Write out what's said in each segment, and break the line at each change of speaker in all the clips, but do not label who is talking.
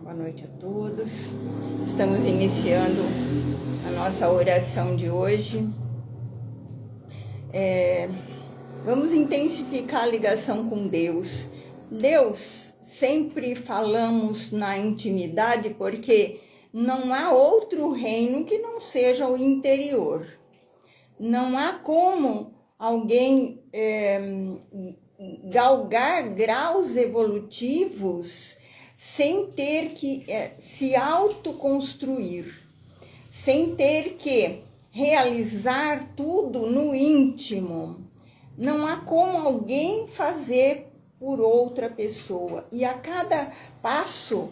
Boa noite a todos. Estamos iniciando a nossa oração de hoje. Vamos intensificar a ligação com Deus. Deus, sempre falamos na intimidade porque não há outro reino que não seja o interior. Não há como alguém galgar graus evolutivos sem ter que se autoconstruir, sem ter que realizar tudo no íntimo. Não há como alguém fazer por outra pessoa. E a cada passo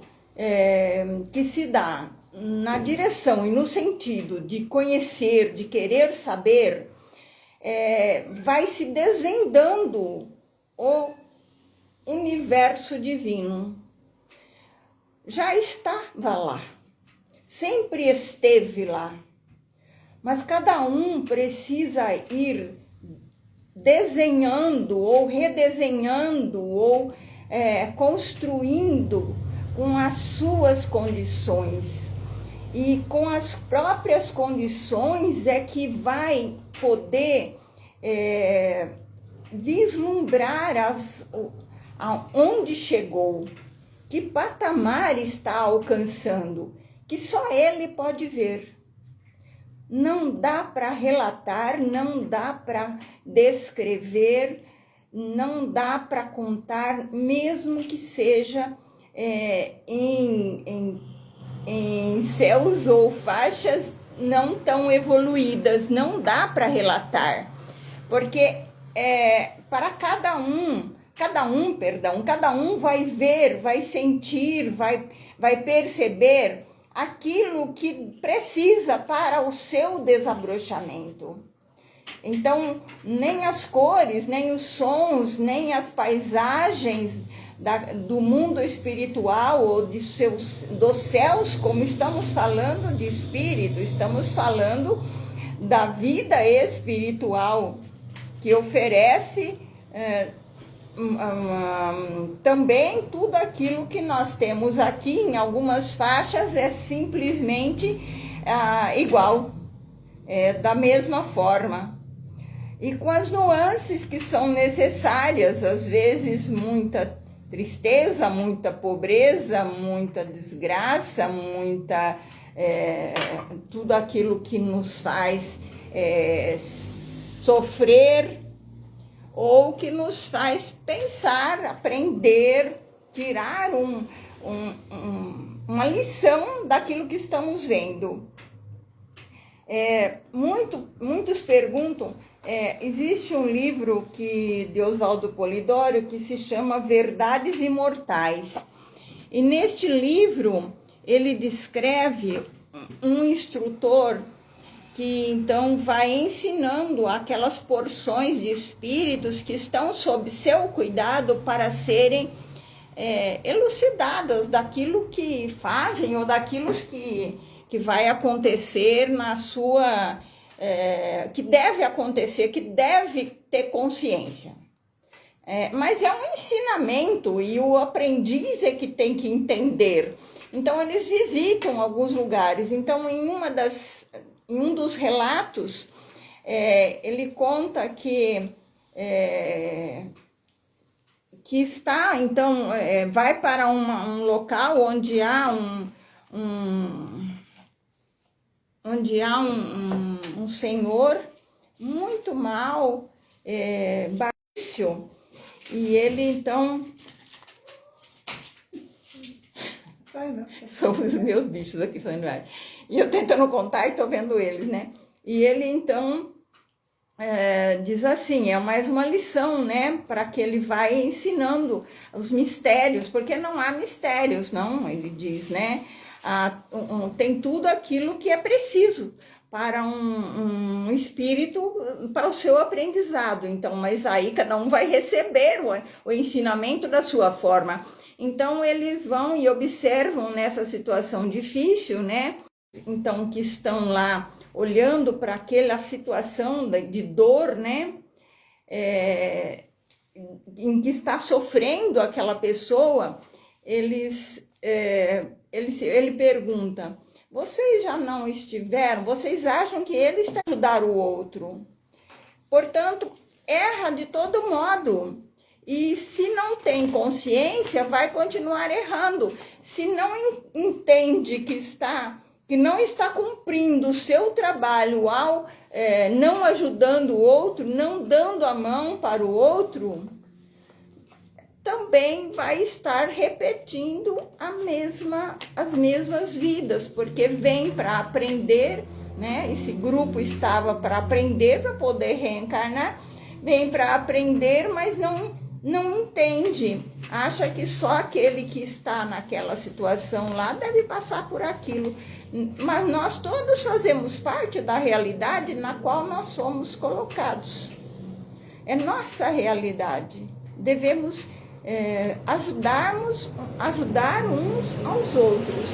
que se dá na direção e no sentido de conhecer, de querer saber, vai se desvendando o universo divino. Já estava lá, sempre esteve lá, mas cada um precisa ir desenhando ou redesenhando ou construindo com as suas condições. E com as próprias condições é que vai poder vislumbrar aonde chegou, que patamar está alcançando, que só ele pode ver. Não dá para relatar, não dá para descrever, não dá para contar, mesmo que seja em céus ou faixas não tão evoluídas, não dá para relatar, porque para cada um vai ver, vai sentir, vai perceber aquilo que precisa para o seu desabrochamento. Então, nem as cores, nem os sons, nem as paisagens do mundo espiritual ou dos céus, como estamos falando de espírito, estamos falando da vida espiritual que oferece também tudo aquilo que nós temos aqui em algumas faixas é simplesmente igual, da mesma forma. E com as nuances que são necessárias, às vezes muita tristeza, muita pobreza, muita desgraça, tudo aquilo que nos faz sofrer, ou que nos faz pensar, aprender, tirar uma lição daquilo que estamos vendo. Muitos perguntam, existe um livro de Oswaldo Polidoro que se chama Verdades Imortais. E neste livro ele descreve um instrutor que então vai ensinando aquelas porções de espíritos que estão sob seu cuidado para serem elucidadas daquilo que fazem ou daquilo que vai acontecer na sua... que deve acontecer, que deve ter consciência. Mas é um ensinamento e o aprendiz é que tem que entender. Então eles visitam alguns lugares. Então em um dos relatos, ele conta que está, então, vai para um local onde há um senhor muito mal, baixo, e ele, então... São os meus bichos aqui falando ar. E eu tentando contar e estou vendo eles, né? E ele, então, diz assim, é mais uma lição, né? Para que ele vai ensinando os mistérios, porque não há mistérios, não, ele diz, né? Tem tudo aquilo que é preciso para um espírito, para o seu aprendizado. Então, mas aí cada um vai receber o ensinamento da sua forma. Então, eles vão e observam nessa situação difícil, né? Então, que estão lá olhando para aquela situação de dor, né? Em que está sofrendo aquela pessoa, eles ele pergunta, vocês já não estiveram, vocês acham que ele está a ajudar o outro? Portanto, erra de todo modo. E se não tem consciência, vai continuar errando. Se não entende que não está cumprindo o seu trabalho ao não ajudando o outro, não dando a mão para o outro, também vai estar repetindo as mesmas vidas, porque vem para aprender, né? Esse grupo estava para aprender, para poder reencarnar, vem para aprender, mas não entende, acha que só aquele que está naquela situação lá deve passar por aquilo, mas nós todos fazemos parte da realidade na qual nós somos colocados, é nossa realidade, devemos ajudar uns aos outros.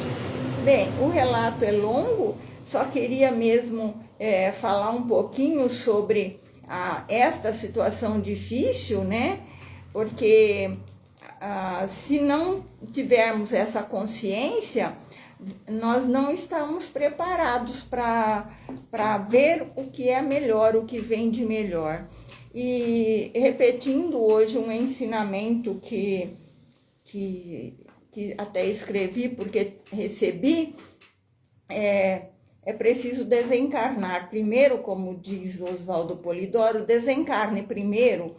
Bem, o relato é longo, só queria mesmo falar um pouquinho sobre esta situação difícil, né? Porque se não tivermos essa consciência, nós não estamos preparados para ver o que é melhor, o que vem de melhor. E repetindo hoje um ensinamento que até escrevi porque recebi, é preciso desencarnar primeiro, como diz Oswaldo Polidoro, desencarne primeiro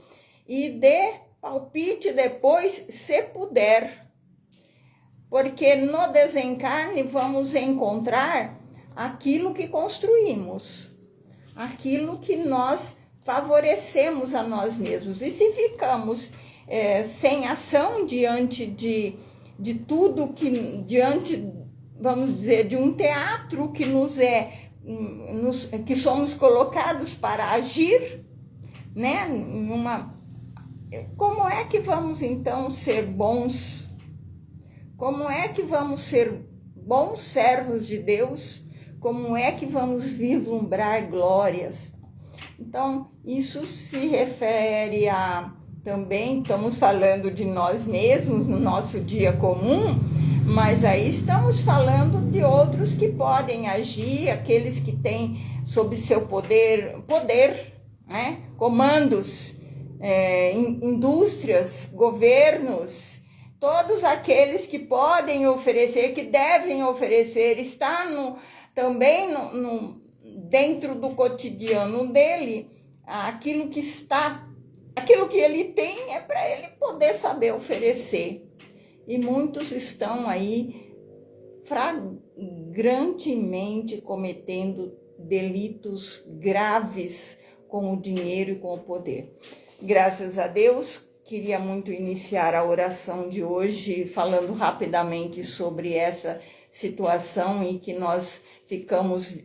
e dê palpite depois, se puder, porque no desencarne vamos encontrar aquilo que construímos, aquilo que nós favorecemos a nós mesmos. E se ficamos sem ação diante de tudo diante, vamos dizer, de um teatro que que somos colocados para agir, né? Como é que vamos então ser bons? Como é que vamos ser bons servos de Deus? Como é que vamos vislumbrar glórias? Então, isso se refere também, estamos falando de nós mesmos no nosso dia comum, mas aí estamos falando de outros que podem agir, aqueles que têm sob seu poder, né? Comandos, indústrias, governos, todos aqueles que podem oferecer, que devem oferecer, está também dentro do cotidiano dele, aquilo que ele tem é para ele poder saber oferecer. E muitos estão aí flagrantemente cometendo delitos graves com o dinheiro e com o poder. Graças a Deus, queria muito iniciar a oração de hoje falando rapidamente sobre essa situação em que nós ficamos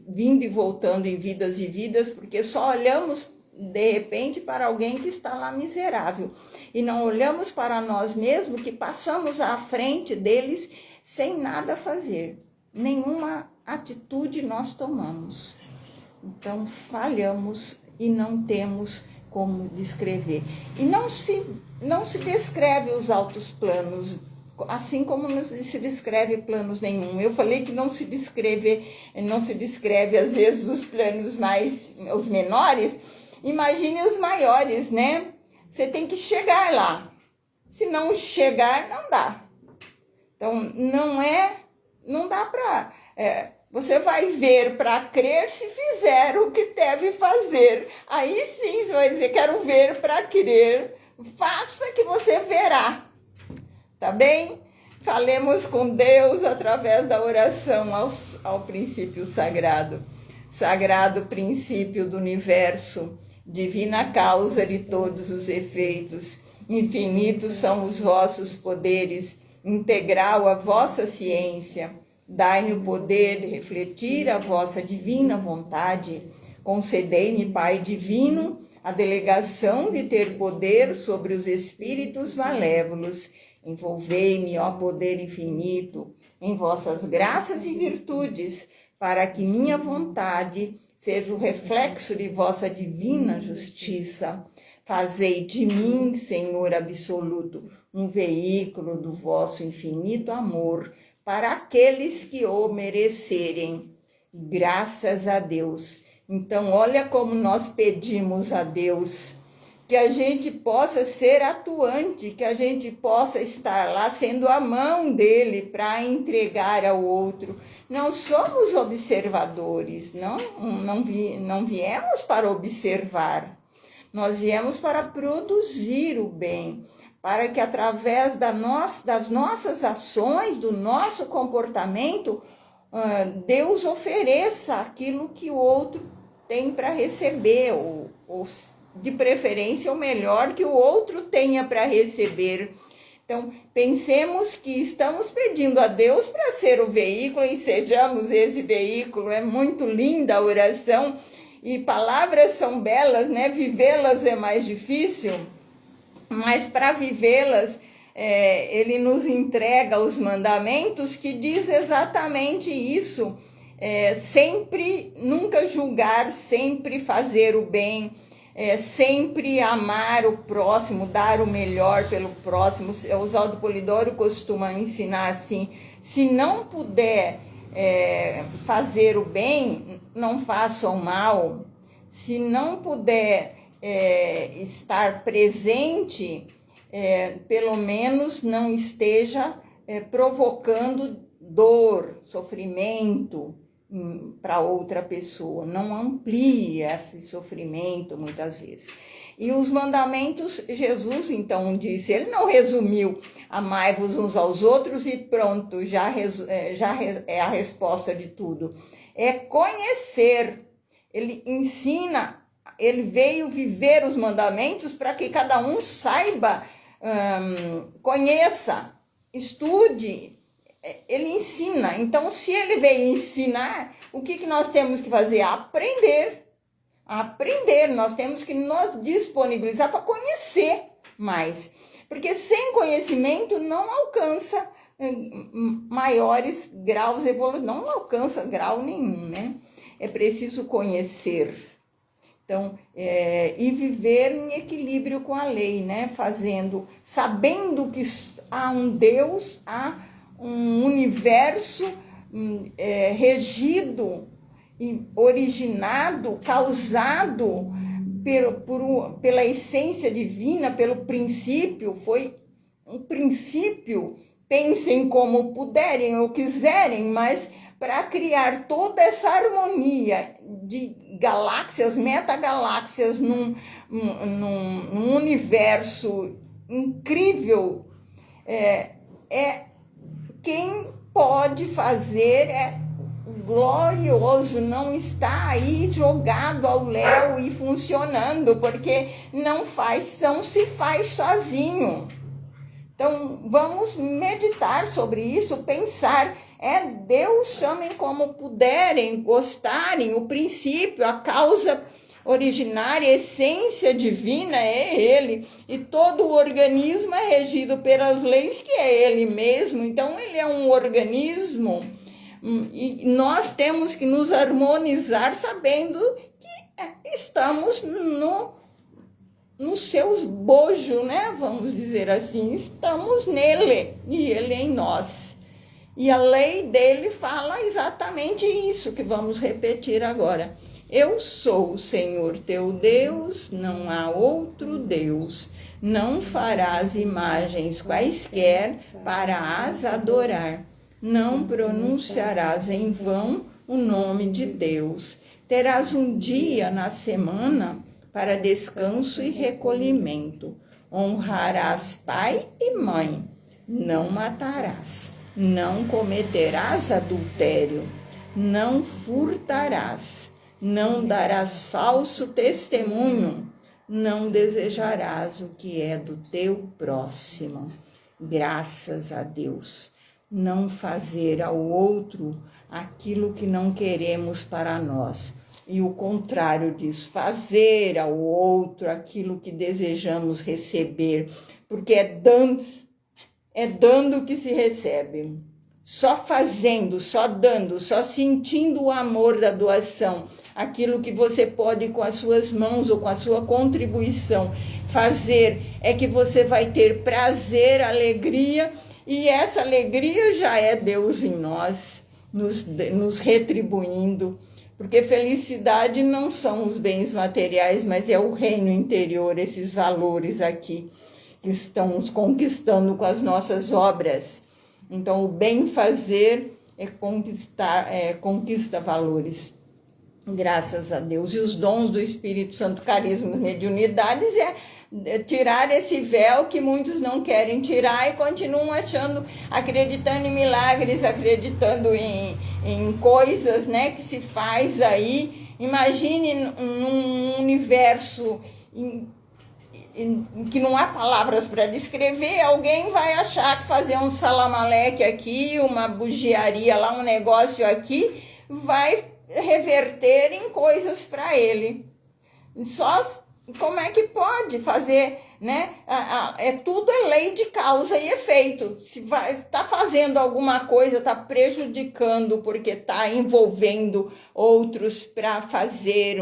vindo e voltando em vidas e vidas, porque só olhamos de repente para alguém que está lá miserável e não olhamos para nós mesmos que passamos à frente deles sem nada fazer, nenhuma atitude nós tomamos. Então falhamos e não temos como descrever. E não se descreve os altos planos, assim como não se descreve planos nenhum. Eu falei que não se descreve às vezes os planos os menores. Imagine os maiores, né? Você tem que chegar lá. Se não chegar, não dá. Então, não dá para... você vai ver para crer se fizer o que deve fazer. Aí sim você vai dizer, quero ver para crer. Faça que você verá. Tá bem? Falemos com Deus através da oração ao princípio sagrado. Sagrado princípio do universo, divina causa de todos os efeitos, infinitos são os vossos poderes, integral a vossa ciência. Dai-me o poder de refletir a vossa divina vontade. Concedei-me, Pai divino, a delegação de ter poder sobre os espíritos malévolos. Envolvei-me, ó poder infinito, em vossas graças e virtudes, para que minha vontade seja o reflexo de vossa divina justiça. Fazei de mim, Senhor absoluto, um veículo do vosso infinito amor, para aqueles que o merecerem. Graças a Deus. Então, olha como nós pedimos a Deus que a gente possa ser atuante, que a gente possa estar lá sendo a mão dele para entregar ao outro. Não somos observadores, não viemos para observar. Nós viemos para produzir o bem, para que através das nossas ações, do nosso comportamento, Deus ofereça aquilo que o outro tem para receber, ou de preferência o melhor que o outro tenha para receber. Então, pensemos que estamos pedindo a Deus para ser o veículo e sejamos esse veículo. É muito linda a oração e palavras são belas, né? Vivê-las é mais difícil, mas para vivê-las, ele nos entrega os mandamentos que diz exatamente isso. Sempre, nunca julgar, sempre fazer o bem, sempre amar o próximo, dar o melhor pelo próximo. O Oswaldo Polidoro costuma ensinar assim: se não puder fazer o bem, não faça o mal. Se não puder estar presente, pelo menos não esteja provocando dor, sofrimento para outra pessoa. Não amplie esse sofrimento muitas vezes. E os mandamentos, Jesus então disse, ele não resumiu: amai-vos uns aos outros e pronto, já é a resposta de tudo. É conhecer. Ele ensina, ele veio viver os mandamentos para que cada um saiba, conheça, estude. Ele ensina. Então, se ele veio ensinar, o que nós temos que fazer? Aprender. Nós temos que nos disponibilizar para conhecer mais. Porque sem conhecimento não alcança maiores graus evolutivos, não alcança grau nenhum, né? É preciso conhecer. Então, e viver em equilíbrio com a lei, né? Sabendo que há um Deus, há um universo regido e originado, causado pela essência divina, pelo princípio. Foi um princípio, pensem como puderem ou quiserem, mas para criar toda essa harmonia de galáxias, metagaláxias, num universo incrível, quem pode fazer glorioso, não está aí jogado ao léu e funcionando, porque não se faz sozinho. Então, vamos meditar sobre isso, pensar. Deus, chamem como puderem, gostarem, o princípio, a causa originária, a essência divina é Ele. E todo o organismo é regido pelas leis que é Ele mesmo. Então, Ele é um organismo e nós temos que nos harmonizar sabendo que estamos nos seus bojos, né? Vamos dizer assim, estamos nele e Ele em nós. E a lei dele fala exatamente isso que vamos repetir agora. Eu sou o Senhor teu Deus, não há outro Deus. Não farás imagens quaisquer para as adorar. Não pronunciarás em vão o nome de Deus. Terás um dia na semana para descanso e recolhimento. Honrarás pai e mãe. Não matarás. Não cometerás adultério, não furtarás, não darás falso testemunho, não desejarás o que é do teu próximo. Graças a Deus. Não fazer ao outro aquilo que não queremos para nós. E o contrário disso, fazer ao outro aquilo que desejamos receber, porque é dando que se recebe. Só fazendo, só dando, só sentindo o amor da doação, aquilo que você pode com as suas mãos ou com a sua contribuição fazer, é que você vai ter prazer, alegria E essa alegria já é Deus em nós, nos retribuindo, porque felicidade não são os bens materiais, mas é o reino interior, esses valores aqui que estamos conquistando com as nossas obras. Então, o bem fazer conquista valores, graças a Deus. E os dons do Espírito Santo, carismas, mediunidades, tirar esse véu que muitos não querem tirar e continuam acreditando em milagres, acreditando em coisas, né, que se faz aí. Imagine num universo que não há palavras para descrever, alguém vai achar que fazer um salamaleque aqui, uma bugiaria lá, um negócio aqui, vai reverter em coisas para ele. Só como é que pode fazer, né? Tudo é lei de causa e efeito. Se está fazendo alguma coisa, está prejudicando porque está envolvendo outros para fazer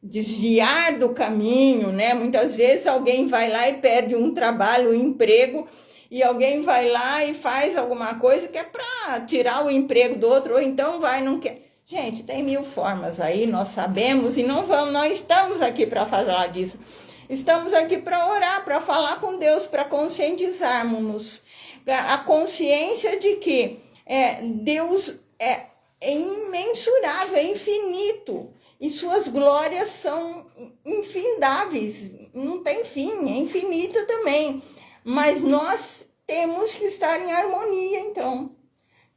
desviar do caminho, né? Muitas vezes alguém vai lá e perde um trabalho, um emprego, e alguém vai lá e faz alguma coisa que é para tirar o emprego do outro, ou então não quer. Gente, tem 1000 formas aí, nós sabemos, e não estamos aqui para falar disso. Estamos aqui para orar, para falar com Deus, para conscientizarmos-nos. A consciência de que Deus é imensurável, é infinito. E suas glórias são infindáveis, não tem fim, é infinita também. Mas nós temos que estar em harmonia, então.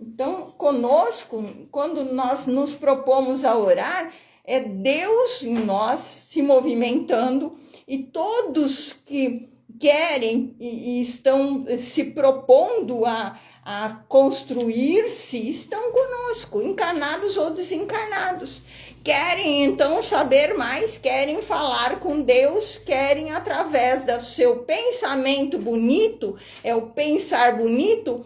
Então, conosco, quando nós nos propomos a orar, é Deus em nós se movimentando, e todos que querem e estão se propondo a construir-se estão conosco, encarnados ou desencarnados. Querem então saber mais, querem falar com Deus, querem através do seu pensamento bonito, o pensar bonito,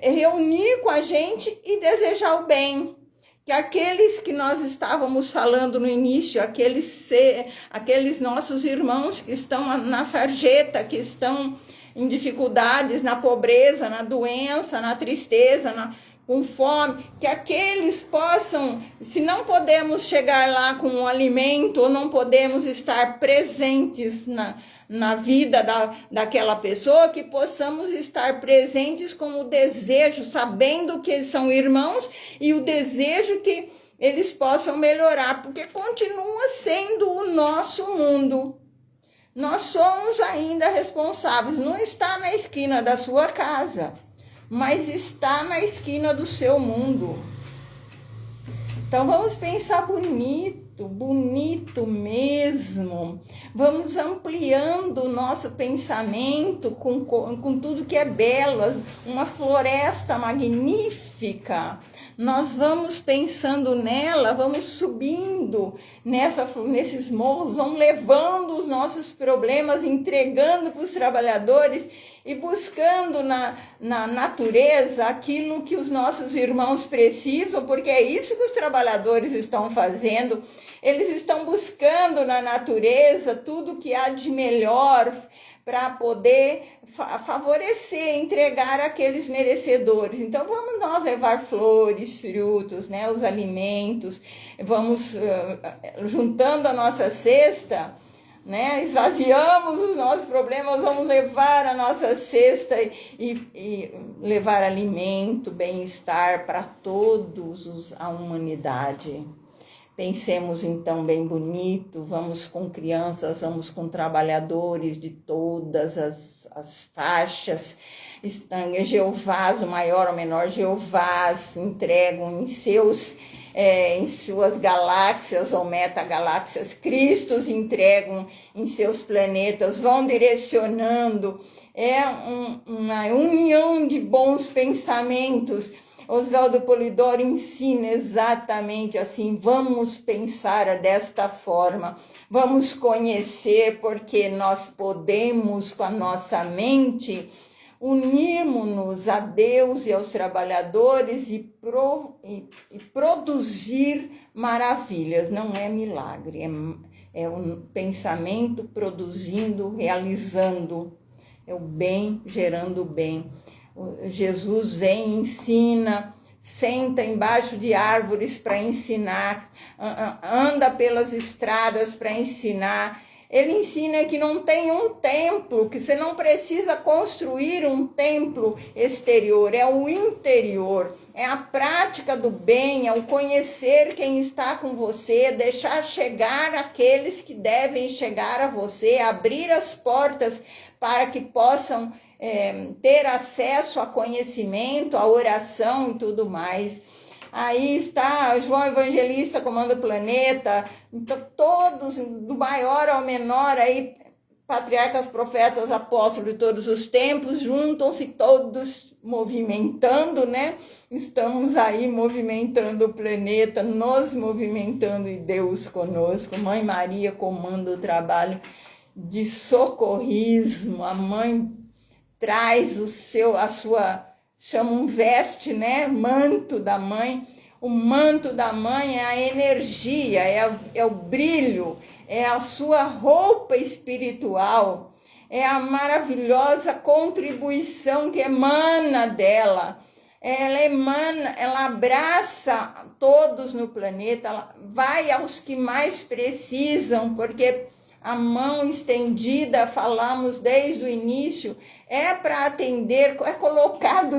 reunir com a gente e desejar o bem. Que aqueles que nós estávamos falando no início, aqueles nossos irmãos que estão na sarjeta, que estão em dificuldades, na pobreza, na doença, na tristeza, com fome, que aqueles possam, se não podemos chegar lá com um alimento, ou não podemos estar presentes na vida daquela pessoa, que possamos estar presentes com o desejo, sabendo que eles são irmãos, e o desejo que eles possam melhorar, porque continua sendo o nosso mundo. Nós somos ainda responsáveis, não está na esquina da sua casa, mas está na esquina do seu mundo. Então vamos pensar bonito mesmo. Vamos ampliando o nosso pensamento com tudo que é belo, uma floresta magnífica. Nós vamos pensando nela, vamos subindo nesses morros, vamos levando os nossos problemas, entregando para os trabalhadores e buscando na natureza aquilo que os nossos irmãos precisam, porque é isso que os trabalhadores estão fazendo. Eles estão buscando na natureza tudo que há de melhor para poder favorecer, entregar àqueles merecedores. Então vamos nós levar flores, frutos, né, os alimentos, vamos juntando a nossa cesta, né, esvaziamos os nossos problemas, vamos levar a nossa cesta e levar alimento, bem-estar para todos a humanidade. Pensemos então bem bonito, vamos com crianças, vamos com trabalhadores de todas as faixas, Jeovás, o maior ou menor Jeovás, entregam em suas galáxias ou metagaláxias, Cristos entregam em seus planetas, vão direcionando, uma união de bons pensamentos. Oswaldo Polidoro ensina exatamente assim, vamos pensar desta forma, vamos conhecer, porque nós podemos com a nossa mente unirmos-nos a Deus e aos trabalhadores e produzir maravilhas. Não é milagre, é um pensamento produzindo, realizando, é o bem gerando o bem. Jesus vem e ensina, senta embaixo de árvores para ensinar, anda pelas estradas para ensinar. Ele ensina que não tem um templo, que você não precisa construir um templo exterior, é o interior, é a prática do bem, é o conhecer quem está com você, deixar chegar aqueles que devem chegar a você, abrir as portas para que possam ter acesso a conhecimento, a oração e tudo mais. Aí está João Evangelista comanda o planeta, então todos, do maior ao menor, aí patriarcas, profetas, apóstolos de todos os tempos, juntam-se todos movimentando, né? Estamos aí movimentando o planeta, nos movimentando e Deus conosco. Mãe Maria comanda o trabalho de socorrismo, a mãe traz a sua, chamam veste, né? Manto da mãe. O manto da mãe é a energia, é o brilho, é a sua roupa espiritual, é a maravilhosa contribuição que emana dela. Ela emana, ela abraça todos no planeta, ela vai aos que mais precisam, porque a mão estendida, falamos desde o início, é para atender, é colocado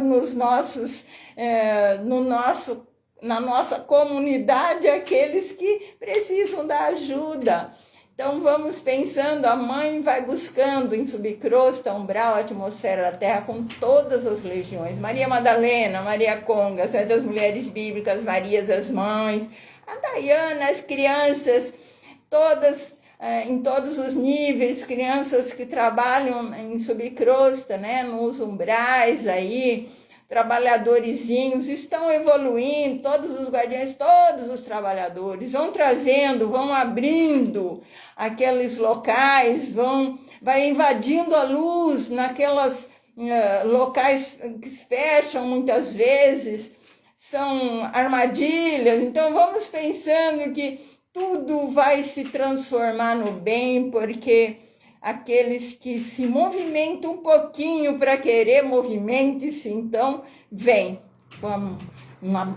na nossa comunidade aqueles que precisam da ajuda. Então vamos pensando, a mãe vai buscando em subcrosta, umbral, atmosfera da terra com todas as legiões. Maria Madalena, Maria Conga, Santas Mulheres Bíblicas, Marias as Mães, a Dayana, as crianças, todas em todos os níveis, crianças que trabalham em subcrosta, né, nos umbrais aí, trabalhadorzinhos, estão evoluindo, todos os guardiões, todos os trabalhadores, vão trazendo, vão abrindo aqueles locais, vai invadindo a luz naquelas locais que se fecham muitas vezes, são armadilhas. Então vamos pensando que tudo vai se transformar no bem, porque aqueles que se movimentam um pouquinho para querer, movimente-se, então vem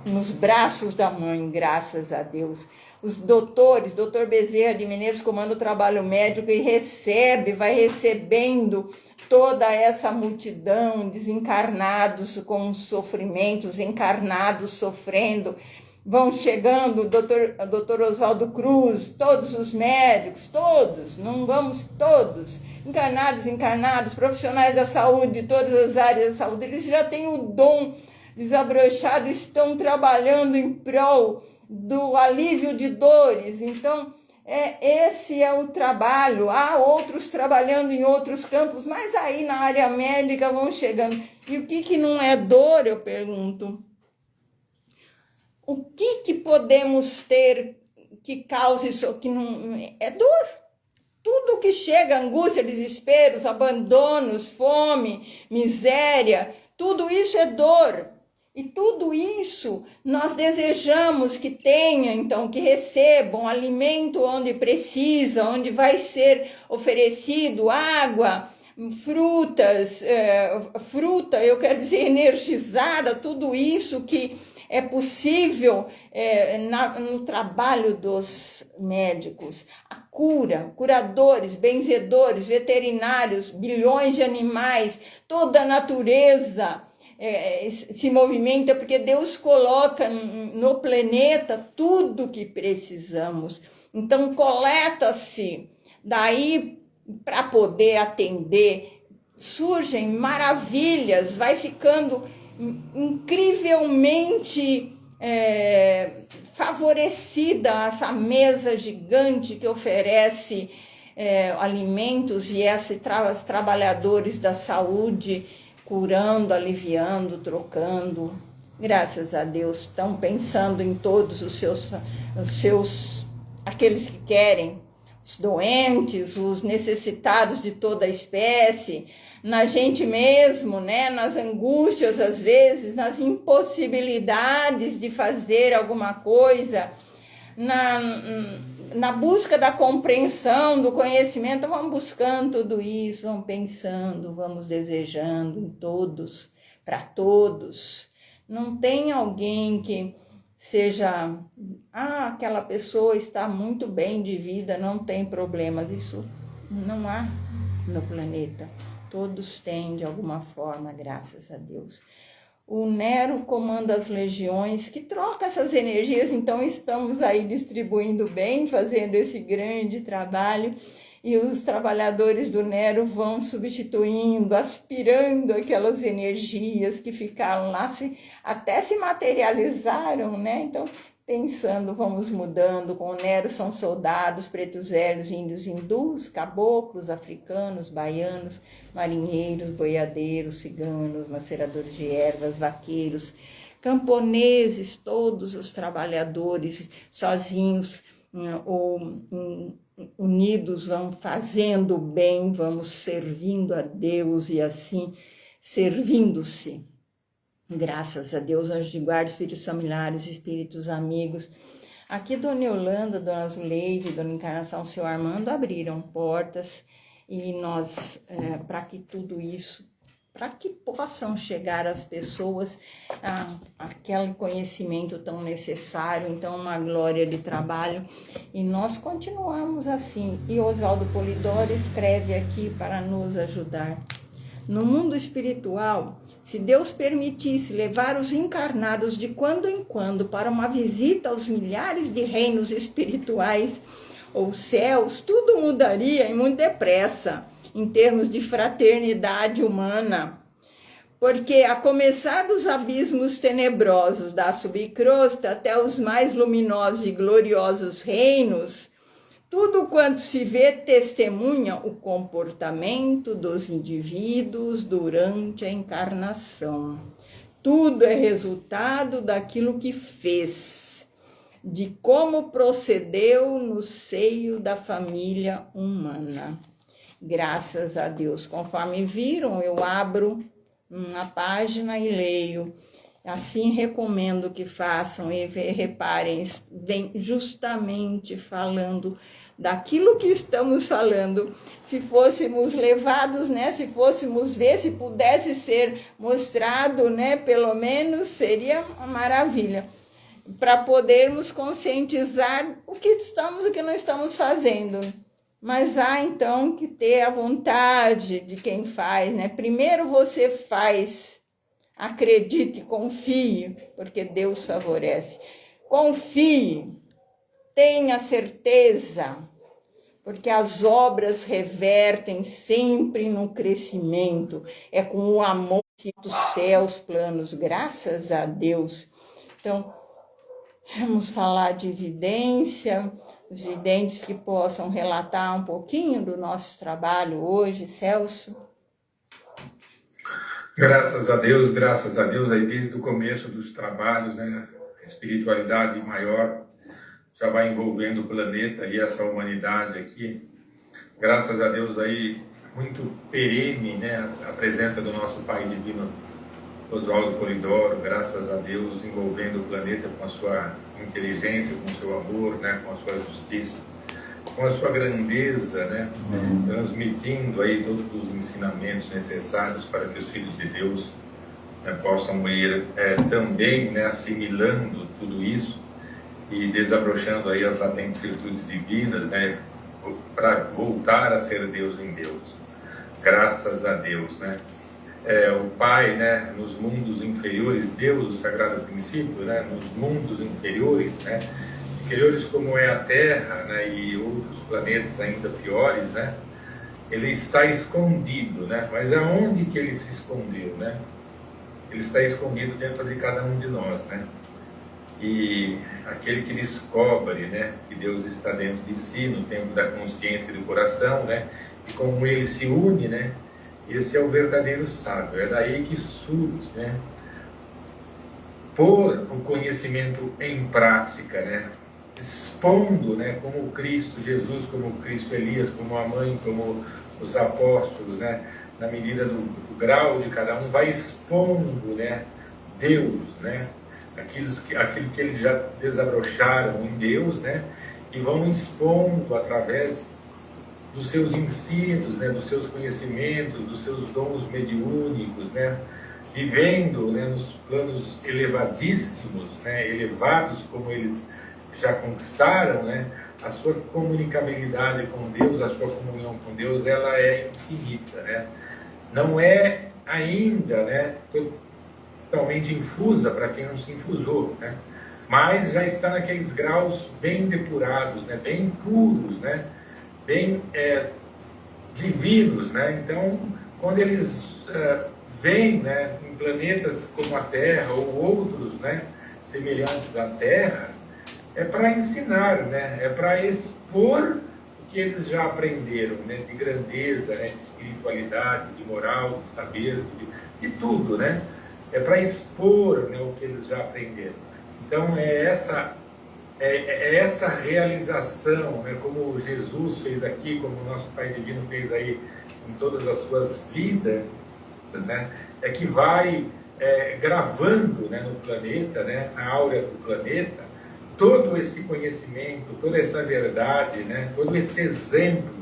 nos braços da mãe, graças a Deus. Os doutores, doutor Bezerra de Menezes comanda o trabalho médico e vai recebendo toda essa multidão, desencarnados com sofrimentos, encarnados sofrendo. Vão chegando o doutor Oswaldo Cruz, todos os médicos, todos, não vamos todos, encarnados, profissionais da saúde, todas as áreas da saúde, eles já têm o dom desabrochado, estão trabalhando em prol do alívio de dores. Então, esse é o trabalho. Há outros trabalhando em outros campos, mas aí na área médica vão chegando. E o que não é dor, eu pergunto? O que podemos ter que cause isso? Que não é dor. Tudo que chega, angústia, desesperos, abandonos, fome, miséria, tudo isso é dor. E tudo isso nós desejamos que tenha, então, que recebam alimento onde precisa, onde vai ser oferecido água, frutas, eu quero dizer energizada, tudo isso que é possível no trabalho dos médicos. A cura, curadores, benzedores, veterinários, bilhões de animais, toda a natureza se movimenta, porque Deus coloca no planeta tudo que precisamos. Então, coleta-se daí para poder atender. Surgem maravilhas, vai ficando incrivelmente favorecida essa mesa gigante que oferece alimentos e esses trabalhadores da saúde curando, aliviando, trocando. Graças a Deus, estão pensando em todos os seus aqueles que querem, os doentes, os necessitados de toda a espécie, na gente mesmo, né? Nas angústias, às vezes, nas impossibilidades de fazer alguma coisa, na busca da compreensão, do conhecimento. Vamos buscando tudo isso, vamos pensando, vamos desejando em todos, para todos. Não tem alguém que seja, aquela pessoa está muito bem de vida, não tem problemas. Isso não há no planeta. Todos têm de alguma forma, graças a Deus. O Nero comanda as legiões que troca essas energias, então estamos aí distribuindo bem, fazendo esse grande trabalho, e os trabalhadores do Nero vão substituindo, aspirando aquelas energias que ficaram lá, até se materializaram, né? Então, pensando, vamos mudando. Com o Nero são soldados, pretos velhos, índios hindus, caboclos, africanos, baianos, marinheiros, boiadeiros, ciganos, maceradores de ervas, vaqueiros, camponeses, todos os trabalhadores sozinhos ou unidos vão fazendo bem, vamos servindo a Deus e assim servindo-se. Graças a Deus, anjos de guarda, espíritos familiares, espíritos amigos. Aqui, Dona Yolanda, Dona Zuleide, Dona Encarnação, Senhor Armando abriram portas e nós, para que tudo isso, para que possam chegar às pessoas aquele conhecimento tão necessário, então uma glória de trabalho, e nós continuamos assim. E Oswaldo Polidoro escreve aqui para nos ajudar. No mundo espiritual, se Deus permitisse levar os encarnados de quando em quando para uma visita aos milhares de reinos espirituais ou céus, tudo mudaria e muito depressa em termos de fraternidade humana. Porque a começar dos abismos tenebrosos da subcrosta até os mais luminosos e gloriosos reinos, tudo quanto se vê testemunha o comportamento dos indivíduos durante a encarnação. Tudo é resultado daquilo que fez, de como procedeu no seio da família humana. Graças a Deus. Conforme viram, eu abro uma página e leio. Assim recomendo que façam e reparem, vem justamente falando daquilo que estamos falando. Se fôssemos levados, né, se fôssemos ver, se pudesse ser mostrado, né, pelo menos seria uma maravilha, para podermos conscientizar o que estamos e o que não estamos fazendo. Mas há então que ter a vontade de quem faz, né? Primeiro você faz, acredite, confie, porque Deus favorece. Confie, tenha certeza, porque as obras revertem sempre no crescimento. É com o amor dos céus planos, graças a Deus. Então, vamos falar de evidência, os videntes que possam relatar um pouquinho do nosso trabalho hoje, Celso.
Graças a Deus, aí desde o começo dos trabalhos, né, a espiritualidade maior já vai envolvendo o planeta e essa humanidade aqui. Graças a Deus aí, muito perene, né, a presença do nosso Pai Divino, Oswaldo Polidoro, graças a Deus, envolvendo o planeta com a sua inteligência, com o seu amor, né, com a sua justiça, com a sua grandeza, né, transmitindo aí todos os ensinamentos necessários para que os filhos de Deus, né, possam ir também, né, assimilando tudo isso e desabrochando aí as latentes virtudes divinas, né, para voltar a ser Deus em Deus. Graças a Deus, né? O Pai, né, nos mundos inferiores, Deus, o Sagrado Princípio, né, nos mundos inferiores, né, inferiores como é a Terra, né, e outros planetas ainda piores, né, ele está escondido, né, mas aonde que ele se escondeu, né? Ele está escondido dentro de cada um de nós, né? E aquele que descobre, né, que Deus está dentro de si, no tempo da consciência e do coração, né, e como ele se une, né, esse é o verdadeiro sábio. É daí que surge, né, pôr o conhecimento em prática, né, expondo, né, como Cristo Jesus, como Cristo Elias, como a mãe, como os apóstolos, né, na medida do grau de cada um, vai expondo, né, Deus, né, aquilo que eles já desabrocharam em Deus, né, e vão expondo através dos seus ensinos, né, dos seus conhecimentos, dos seus dons mediúnicos, né, vivendo, né, nos planos elevadíssimos, né, elevados como eles já conquistaram, né, a sua comunicabilidade com Deus, a sua comunhão com Deus, ela é infinita, né? Não é ainda, né, totalmente infusa para quem não se infusou, né? Mas já está naqueles graus bem depurados, né, bem puros, né, bem divinos, né? Então, quando eles vêm, né, em planetas como a Terra ou outros, né, semelhantes à Terra, é para ensinar, né, é para expor o que eles já aprenderam, né, de grandeza, né, de espiritualidade, de moral, de saber, de tudo, né? É para expor, né, o que eles já aprenderam. Então, é essa realização, né, como Jesus fez aqui, como o nosso Pai Divino fez aí em todas as suas vidas, né, é que vai gravando, né, no planeta, né, na áurea do planeta, todo esse conhecimento, toda essa verdade, né, todo esse exemplo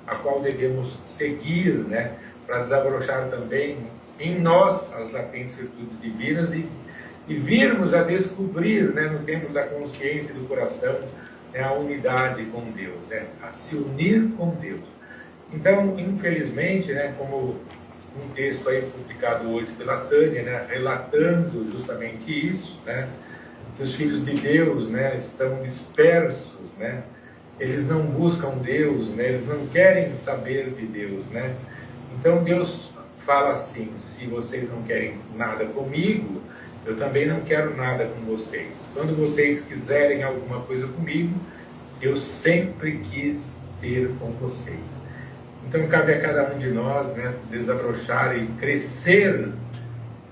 a qual devemos seguir, né, para desabrochar também em nós as latentes virtudes divinas e virmos a descobrir, né, no templo da consciência e do coração, né, a unidade com Deus, né, a se unir com Deus. Então, infelizmente, né, como um texto aí publicado hoje pela Tânia, né, relatando justamente isso, né, que os filhos de Deus, né, estão dispersos, né, eles não buscam Deus, né, eles não querem saber de Deus, né. Então Deus fala assim: se vocês não querem nada comigo, eu também não quero nada com vocês. Quando vocês quiserem alguma coisa comigo, eu sempre quis ter com vocês. Então cabe a cada um de nós, né, desabrochar e crescer,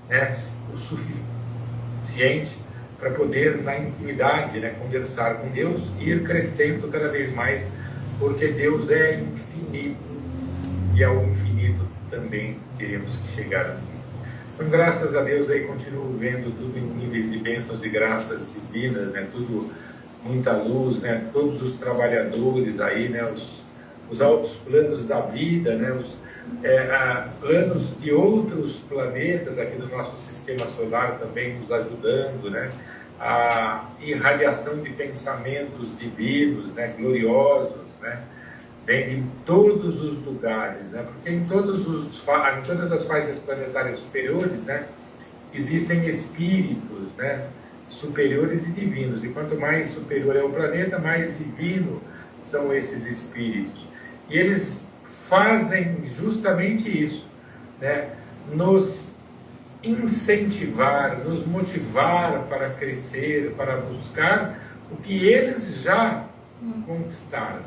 né, o suficiente para poder, na intimidade, né, conversar com Deus e ir crescendo cada vez mais, porque Deus é infinito e ao infinito também teremos que chegar a um. Então, graças a Deus, aí continuo vendo tudo em níveis de bênçãos e graças divinas, né, tudo muita luz, né, todos os trabalhadores aí, né, os altos planos da vida, né, planos de outros planetas aqui do nosso sistema solar também nos ajudando, né, a irradiação de pensamentos divinos, né, gloriosos, né, vem de todos os lugares, né, porque em todas as faixas planetárias superiores, né, existem espíritos, né, superiores e divinos, e quanto mais superior é o planeta, mais divino são esses espíritos. E eles fazem justamente isso, né? Nos incentivar, nos motivar para crescer, para buscar o que eles já conquistaram.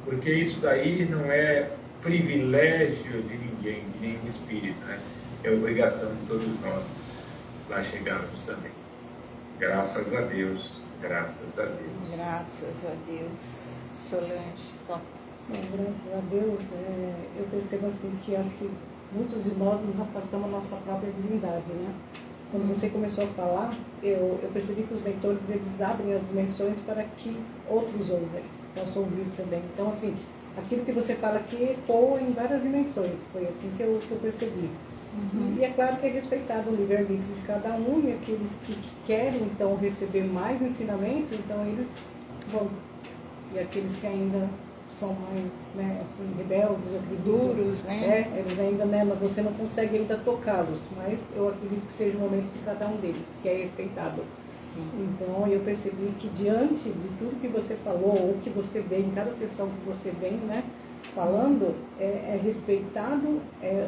Porque isso daí não é privilégio de ninguém, de nenhum espírito, né? É obrigação de todos nós lá chegarmos também. Graças a Deus, graças a Deus.
Graças a Deus. Solange, só.
Graças a Deus, eu percebo assim que acho que muitos de nós nos afastamos da nossa própria divindade, né? Quando você começou a falar, eu percebi que os mentores, eles abrem as dimensões para que outros possam ouvir também. Então, assim, aquilo que você fala aqui ecoa em várias dimensões, foi assim que eu percebi. E é claro que é respeitado o livre-arbítrio de cada um, e aqueles que querem, então, receber mais ensinamentos, então eles vão. E aqueles que ainda são mais, né, assim, rebeldes,
duros, né?
Eles ainda, né, você não consegue ainda tocá-los, mas eu acredito que seja o momento de cada um deles, que é respeitado.
Sim.
Então eu percebi que diante de tudo que você falou, ou que você vê em cada sessão que você vem, né, falando, é respeitado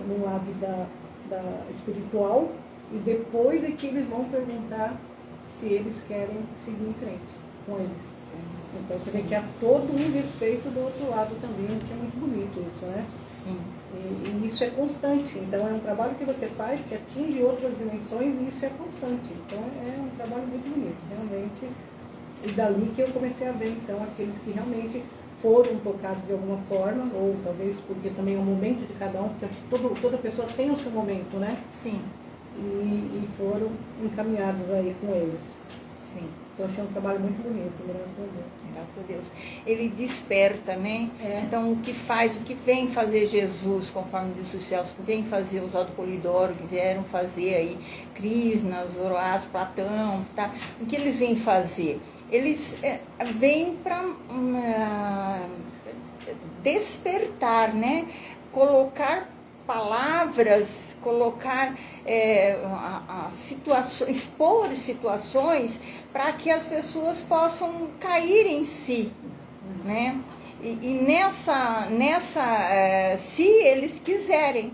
no lado da espiritual, e depois é que eles vão perguntar se eles querem seguir em frente com eles. Então você vê que há todo um respeito do outro lado também, que é muito bonito isso, né?
Sim.
E isso é constante. Então é um trabalho que você faz que atinge outras dimensões, e isso é constante. Então é um trabalho muito bonito, realmente. E dali que eu comecei a ver, então, aqueles que realmente foram tocados de alguma forma, ou talvez porque também é um momento de cada um, porque acho que toda pessoa tem o seu momento, né?
Sim.
E foram encaminhados aí com eles.
Sim.
Então, esse é um trabalho muito bonito, graças a Deus.
Graças a Deus. Ele desperta, né?
É.
Então, o que vem fazer Jesus, conforme diz os céus, que vem fazer os Autopolidoro, que vieram fazer aí Krishna, Zoroastro, Platão, tá? O que eles vêm fazer? Eles vêm para despertar, né? Colocar palavras, colocar situações, expor situações para que as pessoas possam cair em si, né? E nessa se eles quiserem,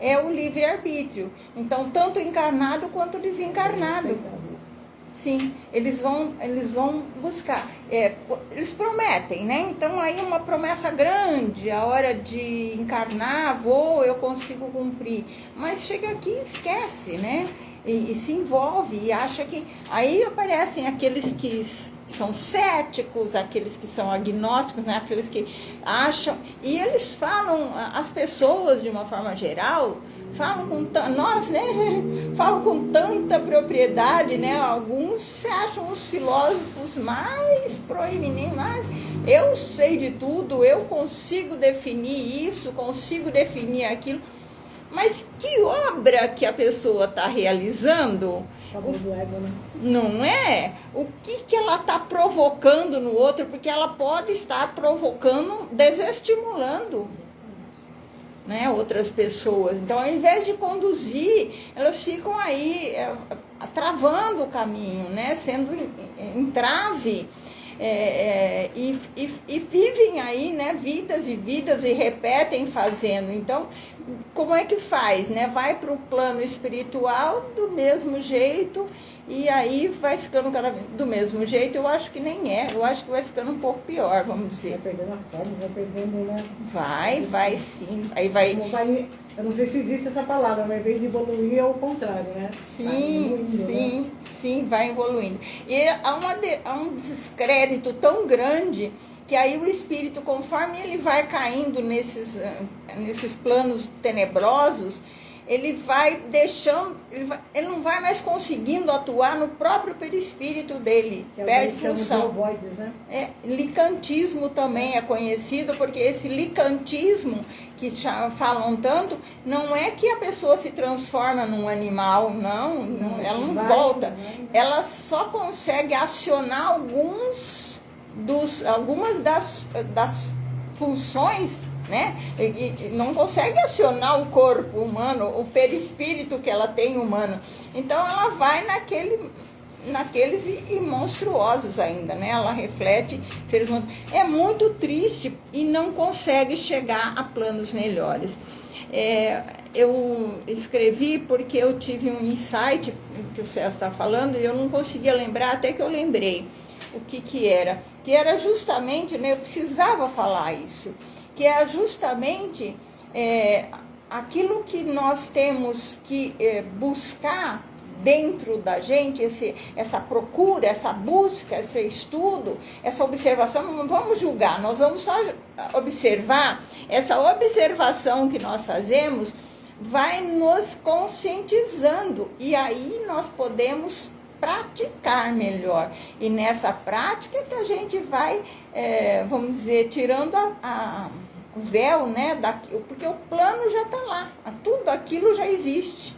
é o livre-arbítrio. Então, tanto encarnado quanto desencarnado. Sim, eles vão buscar. Eles prometem, né? Então, aí uma promessa grande, a hora de encarnar, eu consigo cumprir. Mas chega aqui e esquece, né? E se envolve e acha que... Aí aparecem aqueles que são céticos, aqueles que são agnósticos, né? Aqueles que acham... E eles falam, as pessoas, de uma forma geral... falam com tanta propriedade, né? Alguns se acham os filósofos mais proeminentes, mas eu sei de tudo, eu consigo definir isso, consigo definir aquilo. Mas que obra que a pessoa está realizando?
Famoso ego, né?
Não é? O que ela está provocando no outro? Porque ela pode estar provocando, desestimulando, né, outras pessoas. Então, ao invés de conduzir, elas ficam aí travando o caminho, né, sendo entrave, e vivem aí, né, vidas e vidas e repetem fazendo. Então, como é que faz, né? Vai para o plano espiritual do mesmo jeito e aí vai ficando do mesmo jeito. Eu acho que nem eu acho que vai ficando um pouco pior, vamos dizer.
Vai perdendo a forma, vai perdendo, né?
Vai sim. Aí vai...
Eu não sei se existe essa palavra, mas em vez de evoluir é o contrário, né?
Sim, vai evoluindo. E há um descrédito tão grande que aí o espírito, conforme ele vai caindo nesses planos tenebrosos, ele vai deixando, ele não vai mais conseguindo atuar no próprio perispírito dele, perde função. Licantismo também é conhecido, porque esse licantismo que falam tanto, não é que a pessoa se transforma num animal, não, ela não volta, ela só consegue acionar algumas das funções, né? E não consegue acionar o corpo humano, o perispírito que ela tem humano. Então ela vai naqueles e monstruosos ainda, né? Ela reflete seres humanos. É muito triste e não consegue chegar a planos melhores. Eu escrevi porque eu tive um insight que o Celso está falando e eu não conseguia lembrar, até que eu lembrei o que era. Que era justamente, né, eu precisava falar isso, que é justamente aquilo que nós temos que buscar dentro da gente, essa procura, essa busca, esse estudo, essa observação. Não vamos julgar, nós vamos só observar. Essa observação que nós fazemos vai nos conscientizando e aí nós podemos praticar melhor. E nessa prática que a gente vai, vamos dizer, tirando o véu, né, porque o plano já está lá, tudo aquilo já existe.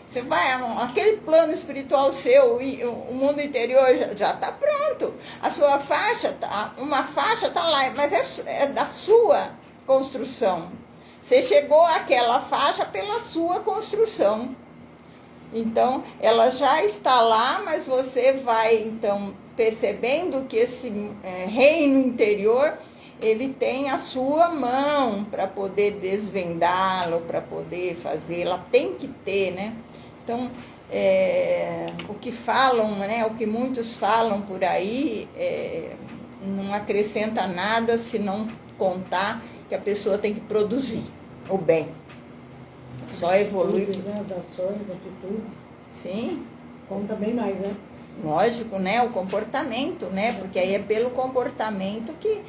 Você vai, aquele plano espiritual seu, e o mundo interior já está pronto. A sua faixa, uma faixa está lá, mas é da sua construção. Você chegou àquela faixa pela sua construção. Então, ela já está lá, mas você vai, então, percebendo que esse reino interior, ele tem a sua mão para poder desvendá-lo, para poder fazer, ela tem que ter, né? Então, o que falam, né, o que muitos falam por aí, não acrescenta nada se não contar que a pessoa tem que produzir o bem. Só evolui.
As ações, atitudes.
Sim.
Conta bem mais, né?
Lógico, né? O comportamento, né? Porque aí é pelo comportamento que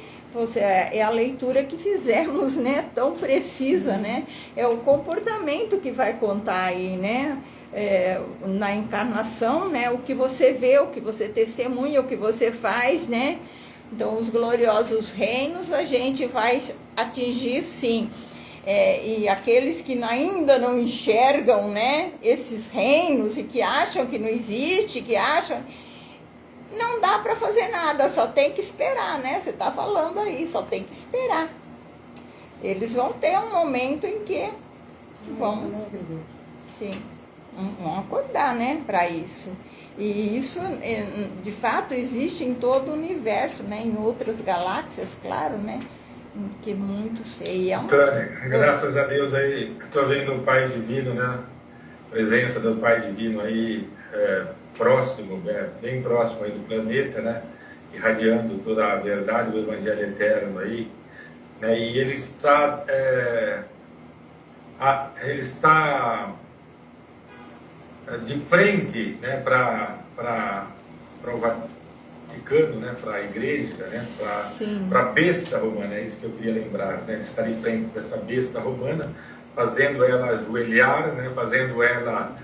é a leitura que fizemos, né? Tão precisa, né? É o comportamento que vai contar aí, né? na encarnação, né? O que você vê, o que você testemunha, o que você faz, né? Então, os gloriosos reinos a gente vai atingir, sim. E aqueles que ainda não enxergam, né, esses reinos e que acham que não existe, que acham... Não dá para fazer nada, só tem que esperar, né? Você está falando aí, só tem que esperar. Eles vão ter um momento em que vão... Sim. Vão acordar, né, para isso. E isso, de fato, existe em todo o universo, né, em outras galáxias, claro, né, em que muitos...
Tânia, graças a Deus aí, estou vendo o Pai Divino, né, presença do Pai Divino aí, próximo, bem próximo aí do planeta, né, irradiando toda a verdade do Evangelho Eterno aí, né, e ele está de frente, né, para o Vaticano, né, para a igreja, né, para a besta romana, é isso que eu queria lembrar, né, ele está de frente para essa besta romana, fazendo ela ajoelhar, né, fazendo ela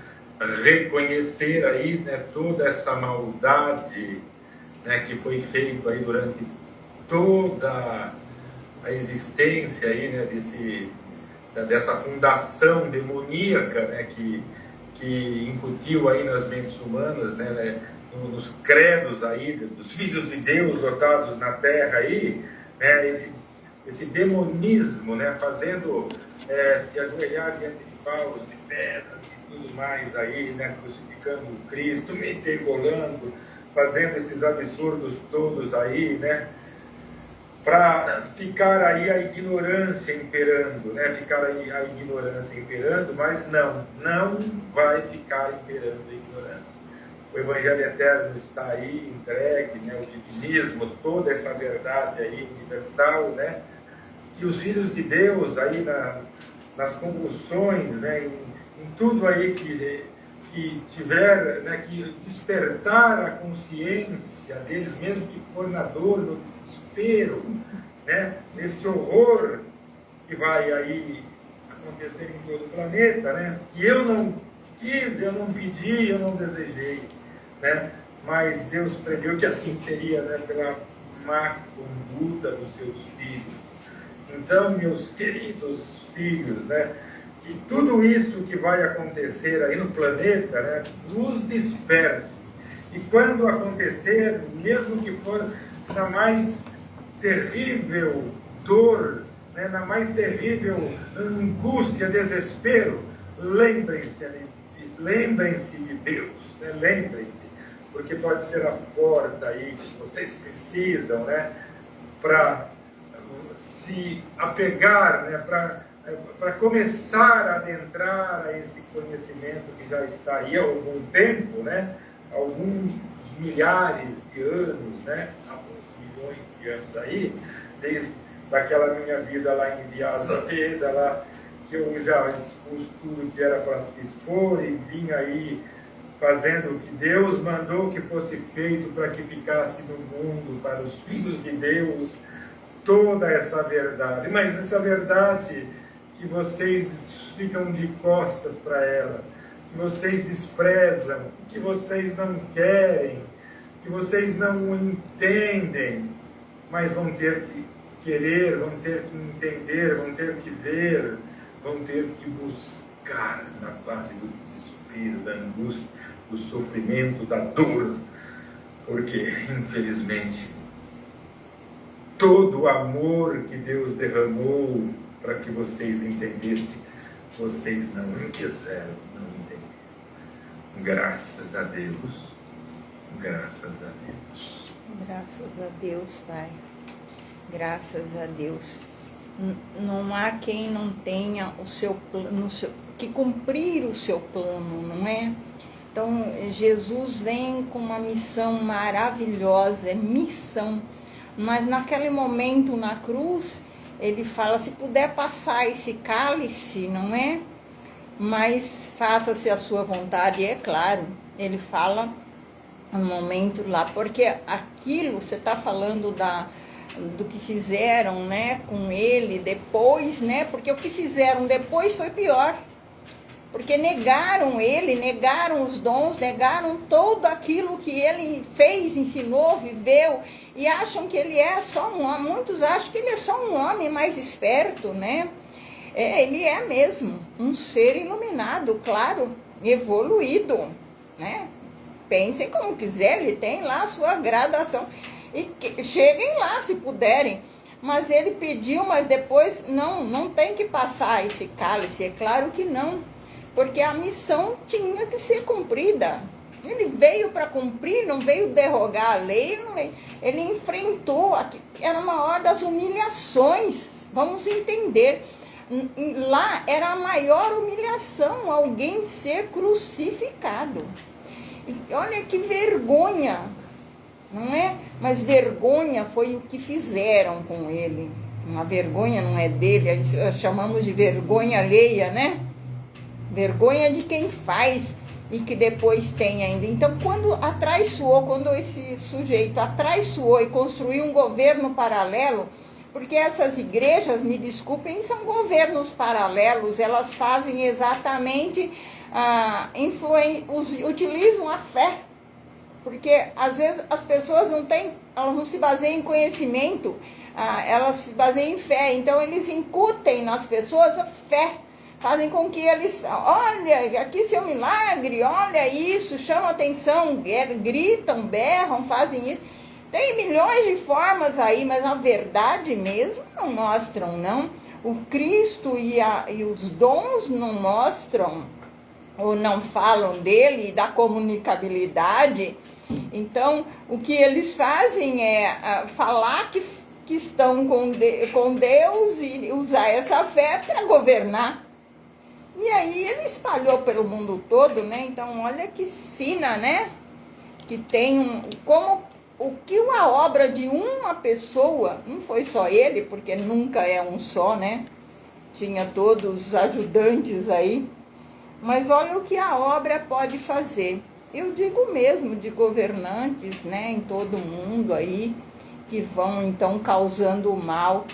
reconhecer aí, né, toda essa maldade, né, que foi feita aí durante toda a existência aí, né, dessa fundação demoníaca, né, que incutiu aí nas mentes humanas, né, nos credos aí dos filhos de Deus lotados na terra aí, né, esse demonismo, né, fazendo se ajoelhar diante de paus de pedras e tudo mais aí, né, crucificando Cristo, metegolando, fazendo esses absurdos todos aí, né, para ficar aí a ignorância imperando, né? Ficar aí a ignorância imperando, mas não vai ficar imperando a ignorância. O Evangelho Eterno está aí entregue, né? O divinismo, toda essa verdade aí universal, né? Que os filhos de Deus aí nas convulsões, né? Em tudo aí que tiver, né? Que despertar a consciência deles, mesmo que for na dor, no desespero, né? Nesse horror que vai aí acontecer em todo o planeta, né? Que eu não quis, eu não pedi, eu não desejei, né? Mas Deus preveu que assim seria, né? Pela má conduta dos seus filhos. Então, meus queridos filhos, né? Que tudo isso que vai acontecer aí no planeta, né? Vos desperte. E quando acontecer, mesmo que for na mais terrível dor, né, na mais terrível angústia, desespero, lembrem-se de Deus, né, lembrem-se, porque pode ser a porta aí que vocês precisam, né, para se apegar, né, para começar a adentrar a esse conhecimento que já está aí há algum tempo, né, alguns milhares de anos, né, milhões de anos aí, desde daquela minha vida lá em Vyasa Veda, lá que eu já expus tudo que era para se expor e vim aí fazendo o que Deus mandou que fosse feito para que ficasse no mundo, para os filhos de Deus, toda essa verdade. Mas essa verdade que vocês ficam de costas para ela, que vocês desprezam, que vocês não querem, que vocês não entendem, mas vão ter que querer, vão ter que entender, vão ter que ver, vão ter que buscar na base do desespero, da angústia, do sofrimento, da dor, porque, infelizmente, todo o amor que Deus derramou para que vocês entendessem, vocês não quiseram, não entenderam. Graças a Deus. Graças a Deus.
Graças a Deus, Pai. Graças a Deus. Não há quem não tenha o seu plano, que cumprir o seu plano, não é? Então, Jesus vem com uma missão maravilhosa, é missão. Mas naquele momento na cruz, ele fala, se puder passar esse cálice, não é? Mas faça-se a sua vontade, e é claro, ele fala um momento lá, porque aquilo, você está falando do que fizeram, né, com ele depois, né, porque o que fizeram depois foi pior. porque negaram ele, negaram os dons, negaram tudo aquilo que ele fez, ensinou, viveu, e acham que ele é só um homem. Muitos acham que ele é só um homem mais esperto, né? Ele é mesmo um ser iluminado, claro, evoluído, né? Pensem como quiser, ele tem lá a sua graduação, e cheguem lá se puderem. Mas ele pediu, mas depois não tem que passar esse cálice, é claro que não, porque a missão tinha que ser cumprida. Ele veio para cumprir, não veio derrogar a lei, ele enfrentou, era uma hora das humilhações, vamos entender. Lá era a maior humilhação, alguém ser crucificado. E olha que vergonha, não é? Mas vergonha foi o que fizeram com ele. Uma vergonha não é dele, chamamos de vergonha alheia, né? Vergonha de quem faz e que depois tem ainda. Então, quando esse sujeito atraiçoou e construiu um governo paralelo, porque essas igrejas, me desculpem, são governos paralelos, elas fazem exatamente, utilizam a fé, porque às vezes as pessoas elas não se baseiam em conhecimento, elas se baseiam em fé, então eles incutem nas pessoas a fé, fazem com que eles, olha, aqui seu milagre, olha isso, chamam atenção, gritam, berram, fazem isso. Tem milhões de formas aí, mas a verdade mesmo não mostram, não. O Cristo e os dons não mostram, ou não falam dele, da comunicabilidade. Então, o que eles fazem é falar que estão com Deus e usar essa fé para governar. E aí ele espalhou pelo mundo todo, né? Então, olha que sina, né? Que tem o que a obra de uma pessoa, não foi só ele, porque nunca é um só, né? Tinha todos os ajudantes aí. Mas olha o que a obra pode fazer. Eu digo mesmo de governantes, né? Em todo mundo aí, que vão então causando o mal.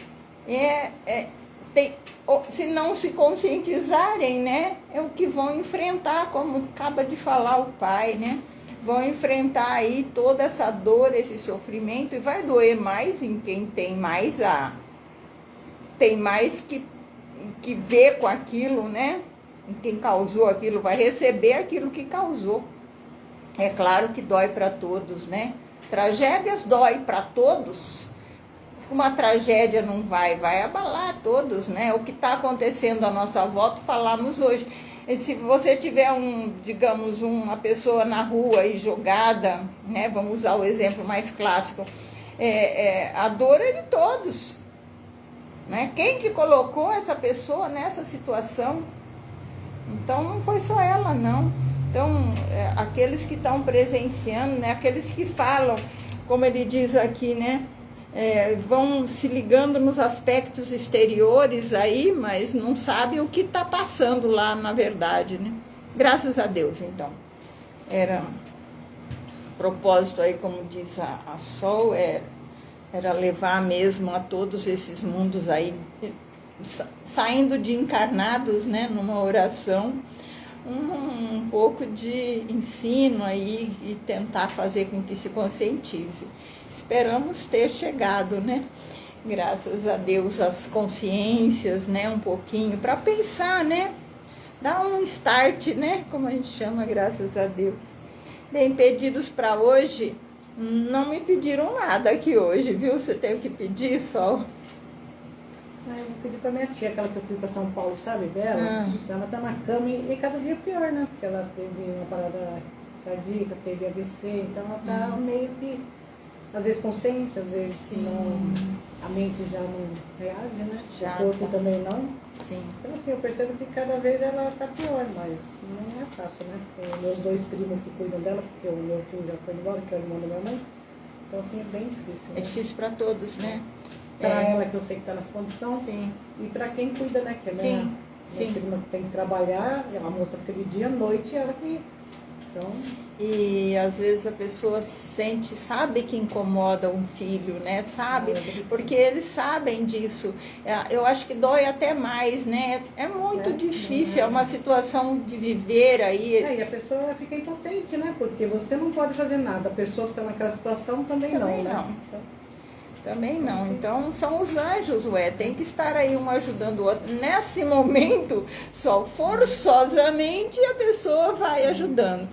Se não se conscientizarem, né? É o que vão enfrentar, como acaba de falar o pai, né? Vão enfrentar aí toda essa dor, esse sofrimento, e vai doer mais em quem tem mais que ver com aquilo, né? Em quem causou aquilo, vai receber aquilo que causou. É claro que dói para todos, né? Tragédias dói para todos. Uma tragédia não vai abalar todos, né? O que está acontecendo à nossa volta, falamos hoje. E se você tiver digamos, uma pessoa na rua aí jogada, né? Vamos usar o exemplo mais clássico, a dor é de todos, né? Quem que colocou essa pessoa nessa situação? Então não foi só ela, não. Então, aqueles que estão presenciando, né? Aqueles que falam, como ele diz aqui, né? Vão se ligando nos aspectos exteriores aí, mas não sabem o que está passando lá na verdade, né? Graças a Deus, então. Era propósito aí, como diz a Sol, era levar mesmo a todos esses mundos aí, saindo de encarnados, né, numa oração, um pouco de ensino aí e tentar fazer com que se conscientize. Esperamos ter chegado, né? Graças a Deus, as consciências, né? Um pouquinho, para pensar, né? Dar um start, né? Como a gente chama, graças a Deus. Bem, pedidos para hoje, não me pediram nada aqui hoje, viu? Você teve que pedir, Sol?
Eu pedi para minha tia, aquela que eu fui para São Paulo, sabe, Bela? Então ela tá na cama e cada dia pior, né? Porque ela teve uma parada cardíaca, teve AVC, então ela tá meio que, às vezes consciente, às vezes não, a mente já não reage, né?
Já,
o corpo também não.
Sim.
Então assim, eu percebo que cada vez ela está pior, mas não é fácil, né? Tem meus dois primos que cuidam dela, porque o meu tio já foi embora, que é o irmão da minha mãe. Então assim, é bem difícil. Né?
É difícil para todos, né?
Para ela, que eu sei que está nessa condição,
Sim.
E para quem cuida, né? Que é minha prima que tem que trabalhar, a moça fica de dia à noite, ela que Então...
E às vezes a pessoa sente, sabe que incomoda um filho, né? Sabe, porque eles sabem disso. Eu acho que dói até mais, né? É muito difícil, é uma situação de viver aí.
E a pessoa fica impotente, né? Porque você não pode fazer nada, a pessoa que está naquela situação também não, né? Então...
Também não. Então são os anjos, tem que estar aí um ajudando o outro. Nesse momento, só forçosamente a pessoa vai ajudando.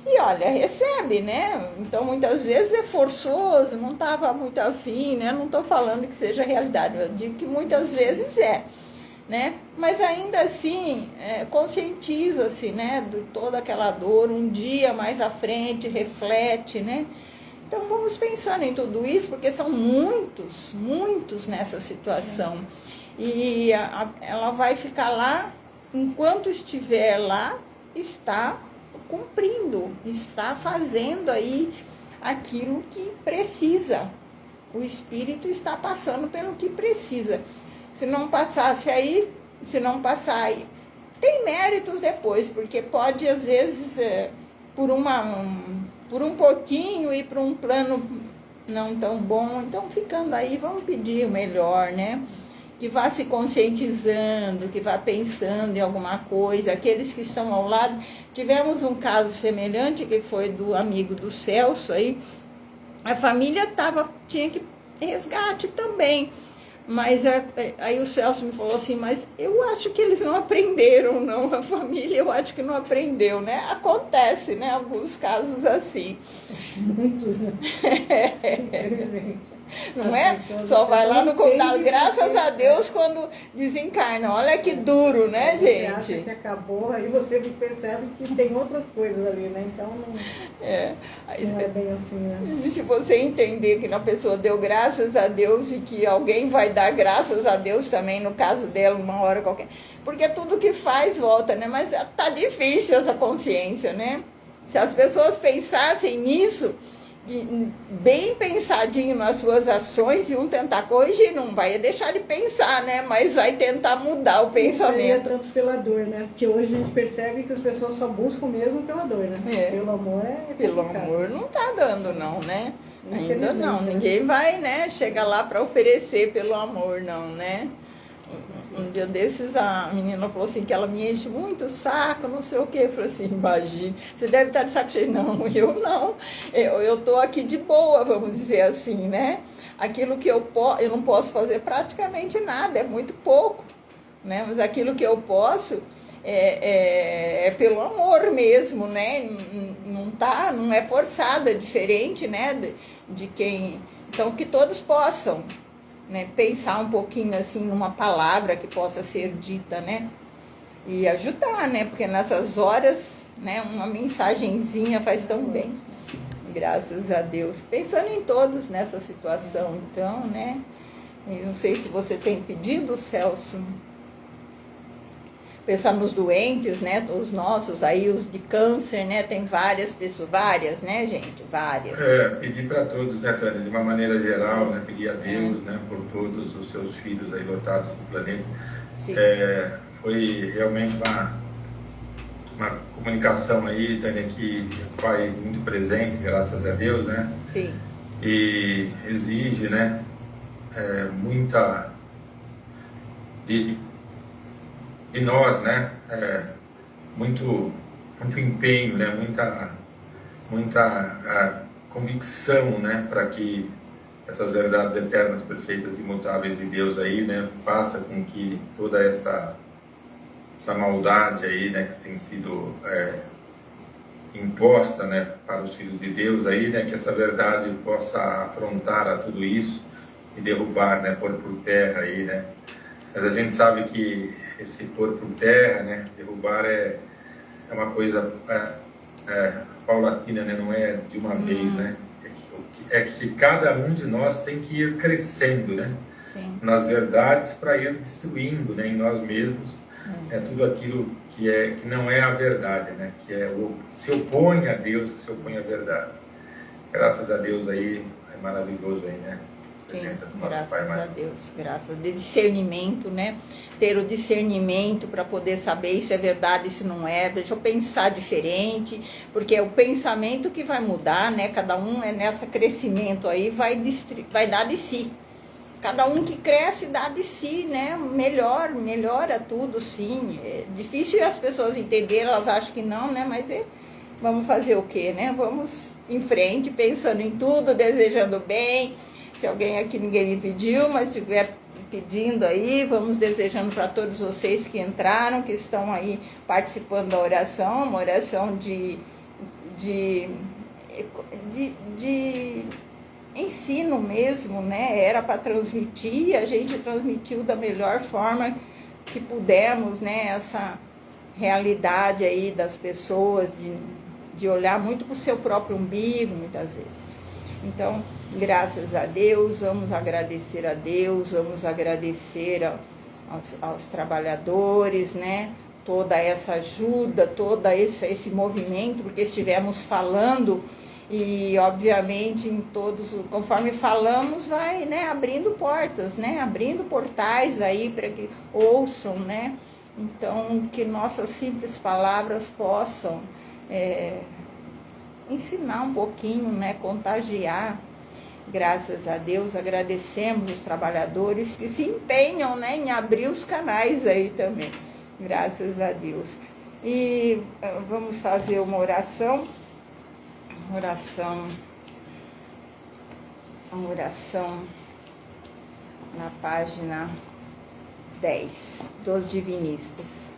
E olha, recebe, né? Então muitas vezes é forçoso, não estava muito afim, né? Não estou falando que seja realidade, eu digo que muitas vezes né? Mas ainda assim, conscientiza-se, né? De toda aquela dor, um dia mais à frente, reflete, né? Então vamos pensando em tudo isso, porque são muitos nessa situação. E ela vai ficar lá, enquanto estiver lá, está cumprindo, está fazendo aí aquilo que precisa. O espírito está passando pelo que precisa. Se não passasse aí, tem méritos depois, porque pode às vezes por um pouquinho ir para um plano não tão bom. Então ficando aí, vamos pedir o melhor, né? Que vá se conscientizando, que vá pensando em alguma coisa. Aqueles que estão ao lado, tivemos um caso semelhante, que foi do amigo do Celso, aí a família tinha que resgate também, mas aí o Celso me falou assim, mas eu acho que eles não aprenderam, não, a família eu acho que não aprendeu, né? Acontece, né, alguns casos assim.
Muitos, né?
Não é? Só vai lá no contato, graças a Deus, quando desencarna. Olha que duro, né, gente?
Você acha que acabou, aí você percebe que tem outras coisas ali, né? Então não é bem assim, né?
E se você entender que a pessoa deu graças a Deus e que alguém vai dar graças a Deus também, no caso dela, uma hora qualquer. Porque tudo que faz volta, né? Mas tá difícil essa consciência, né? Se as pessoas pensassem nisso, bem pensadinho nas suas ações, iam tentar corrigir, não vai deixar de pensar, né? Mas vai tentar mudar o pensamento.
Não seria tanto pela dor, né? Porque hoje a gente percebe que as pessoas só buscam mesmo pela dor, né? Pelo amor
Pelo amor não tá dando, não, né? Ainda não. Ninguém vai, né? Chega lá para oferecer pelo amor, não, né? Um dia desses a menina falou assim que ela me enche muito o saco, não sei o que. Eu falei assim, imagine, você deve estar de saco cheio. Não, eu não. Eu tô aqui de boa, vamos dizer assim, né? Aquilo que eu não posso fazer praticamente nada, é muito pouco, né? Mas aquilo que eu posso é pelo amor mesmo, né? Não é forçado, é diferente, né? De quem... Então, que todos possam, né, pensar um pouquinho assim numa palavra que possa ser dita, né, e ajudar, né, porque nessas horas, né, uma mensagenzinha faz tão bem, graças a Deus. Pensando em todos nessa situação, então, né, eu não sei se você tem pedido, Celso, pensar nos doentes, né, os nossos aí, os de câncer, né, tem várias pessoas, né, gente, várias.
Pedir para todos, né, Tânia, de uma maneira geral, né, pedir a Deus, né, por todos os seus filhos aí lotados no planeta.
Sim.
Foi realmente uma comunicação aí, Tânia, que o Pai muito presente, graças a Deus, né?
Sim.
E exige, né, muita de nós, né, muito empenho, né, muita convicção, né, para que essas verdades eternas, perfeitas e imutáveis de Deus aí, né, faça com que toda essa maldade aí, né, que tem sido imposta, né, para os filhos de Deus aí, né, que essa verdade possa afrontar a tudo isso e derrubar, né, pôr por terra aí, né. Mas a gente sabe que esse pôr por terra, né, derrubar é uma coisa paulatina, né, não é de uma vez, né. É que cada um de nós tem que ir crescendo, né, nas verdades para ir destruindo, né, em nós mesmos, tudo aquilo que não é a verdade, né, que se opõe a Deus, que se opõe à verdade. Graças a Deus aí, é maravilhoso aí, né. presença do nosso
graças
Pai
a
maior.
Deus, graças a Deus. Discernimento, né? Ter o discernimento para poder saber isso é verdade, isso não é. Deixa eu pensar diferente, porque é o pensamento que vai mudar, né? Cada um é nessa crescimento aí, vai dar de si. Cada um que cresce dá de si, né? Melhora tudo, sim. É difícil as pessoas entenderem, elas acham que não, né? Mas vamos fazer o quê, né? Vamos em frente, pensando em tudo, desejando bem. Se alguém aqui, ninguém me pediu, mas estiver pedindo aí, vamos desejando para todos vocês que entraram, que estão aí participando da oração, uma oração de ensino mesmo, né? Era para transmitir, a gente transmitiu da melhor forma que pudemos, né? Essa realidade aí das pessoas, de olhar muito para o seu próprio umbigo, muitas vezes. Então, graças a Deus, vamos agradecer a Deus, vamos agradecer aos trabalhadores, né? Toda essa ajuda, todo esse movimento, porque estivemos falando e, obviamente, em todos, conforme falamos, vai, né, abrindo portas, né? Abrindo portais aí para que ouçam, né? Então, que nossas simples palavras possam ensinar um pouquinho, né, contagiar. Graças a Deus, agradecemos os trabalhadores que se empenham, né, em abrir os canais aí também. Graças a Deus. E vamos fazer uma oração na página 10 dos divinistas.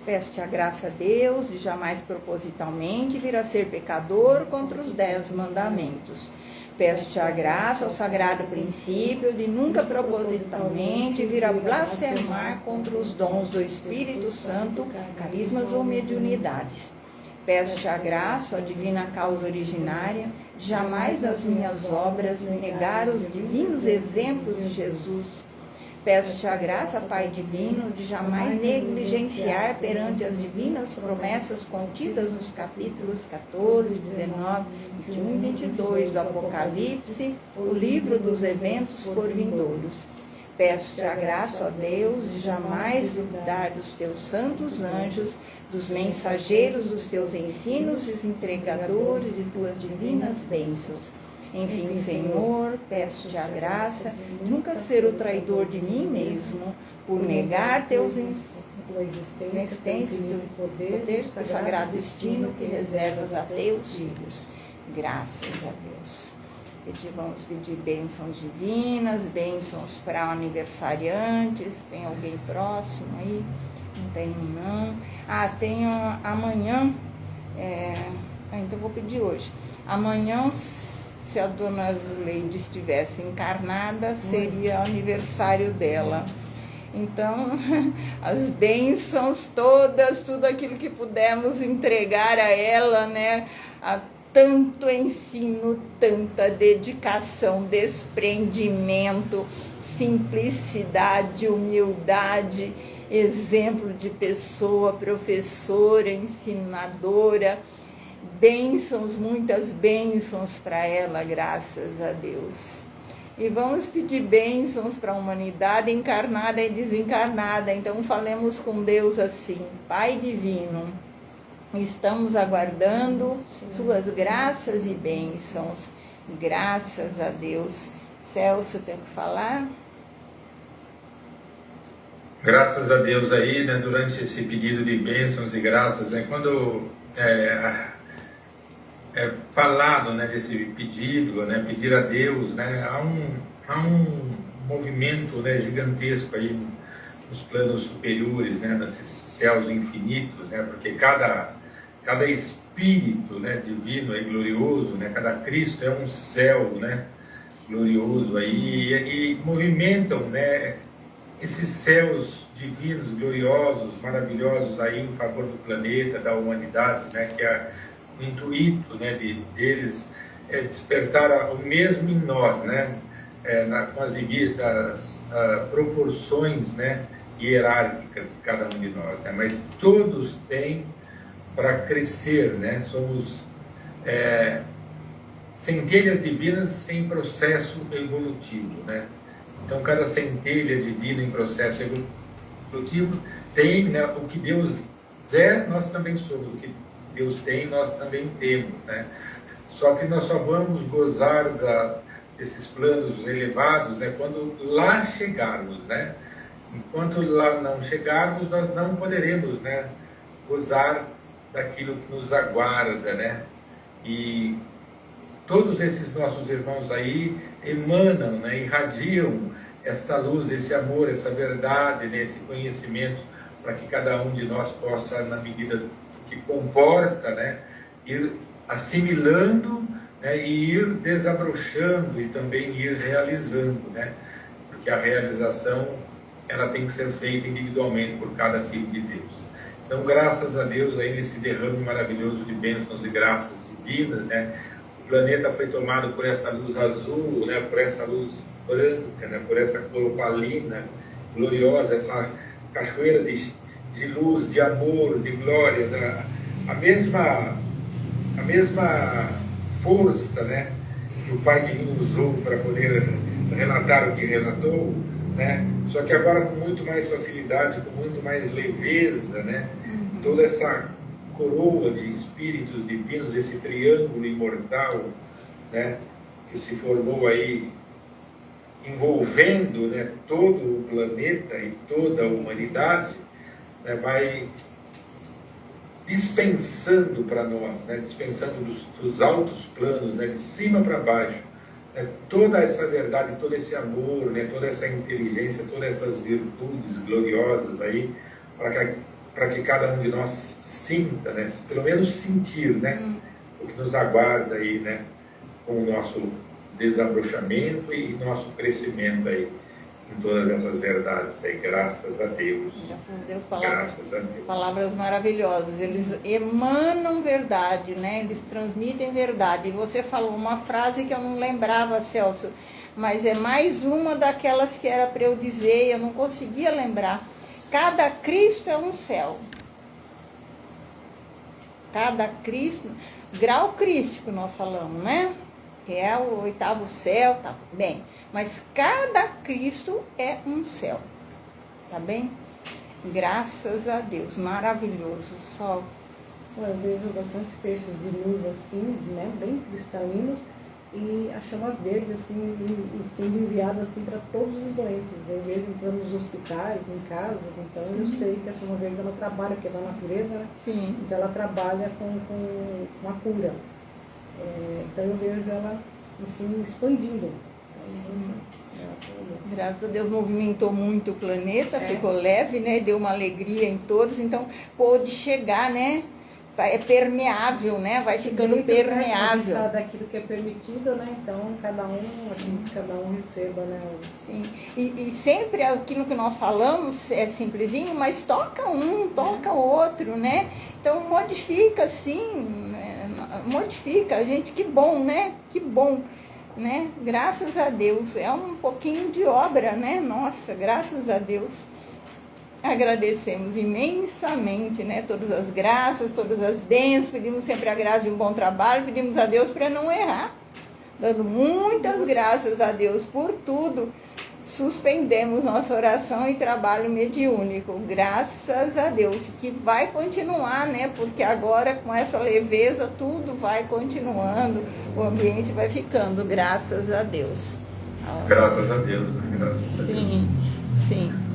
Peço-te a graça a Deus de jamais propositalmente vir a ser pecador contra os 10 mandamentos. Peço-te a graça ao sagrado princípio de nunca propositalmente vir a blasfemar contra os dons do Espírito Santo, carismas ou mediunidades. Peço-te a graça, ó divina causa originária, de jamais nas minhas obras negar os divinos exemplos de Jesus. Peço-te a graça, Pai divino, de jamais negligenciar perante as divinas promessas contidas nos capítulos 14, 19, 21 e 22 do Apocalipse, o livro dos eventos por vindouros. Peço-te a graça, ó Deus, de jamais duvidar dos teus santos anjos, dos mensageiros dos teus ensinos e entregadores e tuas divinas bênçãos. Enfim, Senhor, peço-te a graça de nunca ser o traidor de mim mesmo, por negar teus existência e teu poder, teu sagrado destino que reservas a teus filhos. Graças a Deus. Vamos pedir bênçãos divinas, bênçãos para aniversariantes. Tem alguém próximo aí? Não tem, não. Tenho amanhã. Então vou pedir hoje. Amanhã, se a dona Zuleide estivesse encarnada, seria aniversário dela. Então, as bênçãos todas, tudo aquilo que pudermos entregar a ela, né? Tanto ensino, tanta dedicação, desprendimento, simplicidade, humildade, exemplo de pessoa, professora, ensinadora, bênçãos, muitas bênçãos para ela, graças a Deus. E vamos pedir bênçãos para a humanidade encarnada e desencarnada. Então falemos com Deus assim: Pai divino, estamos aguardando suas graças e bênçãos. Graças a Deus. Celso, tem que falar?
Graças a Deus aí, né, durante esse pedido de bênçãos e graças, né, quando falado, né, desse pedido, né, pedir a Deus, né, há um movimento, né, gigantesco aí nos planos superiores, né, nesses céus infinitos, né, porque cada espírito, né, divino e glorioso, né, cada Cristo é um céu, né, glorioso aí, e movimentam, né, esses céus divinos, gloriosos, maravilhosos aí em favor do planeta, da humanidade, né, que é o intuito, né, deles é despertar o mesmo em nós, né, com as devidas proporções, né, hierárquicas de cada um de nós, né, mas todos têm para crescer, né, somos centelhas divinas em processo evolutivo, né? Então, cada centelha divina em processo evolutivo tem, né, o que Deus é, nós também somos. O que Deus tem, nós também temos, né? Só que nós só vamos gozar desses planos elevados, né, quando lá chegarmos, né? Enquanto lá não chegarmos, nós não poderemos, né, gozar daquilo que nos aguarda, né? E todos esses nossos irmãos aí emanam, né, irradiam esta luz, esse amor, essa verdade, né, esse conhecimento, para que cada um de nós possa, na medida que comporta, né, ir assimilando, né, e ir desabrochando e também ir realizando, né? Porque a realização, ela tem que ser feita individualmente por cada filho de Deus. Então, graças a Deus, aí nesse derrame maravilhoso de bênçãos e graças divinas, né? O planeta foi tomado por essa luz azul, né? Por essa luz branca, né? Por essa cor opalina, gloriosa, essa cachoeira de luz, de amor, de glória, né? A mesma força, né, que o Pai Divino usou para poder relatar o que relatou, né? Só que agora com muito mais facilidade, com muito mais leveza, né? Toda essa coroa de espíritos divinos, esse triângulo imortal, né, que se formou aí, envolvendo, né, todo o planeta e toda a humanidade, né, vai dispensando para nós, né, dispensando dos altos planos, né, de cima para baixo, né, toda essa verdade, todo esse amor, né, toda essa inteligência, todas essas virtudes gloriosas aí, para que cada um de nós sinta, né, pelo menos sentir, né, o que nos aguarda aí, né, com o nosso desabrochamento e nosso crescimento aí em todas essas verdades aí, graças a Deus.
Graças a Deus,
graças a Deus.
Palavras maravilhosas, eles emanam verdade, né? Eles transmitem verdade. E você falou uma frase que eu não lembrava, Celso, mas é mais uma daquelas que era para eu dizer, eu não conseguia lembrar. Cada Cristo é um céu. Cada Cristo, grau crístico nós falamos, né? Que é o 8º céu, tá bem. Mas cada Cristo é um céu, tá bem? Graças a Deus, maravilhoso, Sol.
Eu vejo bastante feixes de luz assim, né, bem cristalinos, e a chama verde assim, sendo enviada assim para todos os doentes. Eu vejo entrando nos hospitais, em casas, então eu sei que a chama verde ela trabalha, porque é da natureza, né?
Sim.
Então ela trabalha com a cura. Então eu vejo ela assim expandindo.
Graças a Deus movimentou muito o planeta, ficou leve, né? Deu uma alegria em todos, então pôde chegar, né? É permeável, né? Vai ficando permeável.
Né? Daquilo que é permitido, né? Então cada um receba, né?
Sim. E sempre aquilo que nós falamos é simplesinho, mas toca um, toca o outro, né? Então modifica assim, modifica, gente, que bom, né? Que bom. Né? Graças a Deus, é um pouquinho de obra, né? Nossa, graças a Deus. Agradecemos imensamente, né? Todas as graças, todas as bênçãos, pedimos sempre a graça de um bom trabalho, pedimos a Deus para não errar, dando muitas graças a Deus por tudo. Suspendemos nossa oração e trabalho mediúnico, graças a Deus, que vai continuar, né? Porque agora com essa leveza tudo vai continuando, o ambiente vai ficando, graças a Deus.
Graças a Deus, né? Graças a Deus.
Sim, sim.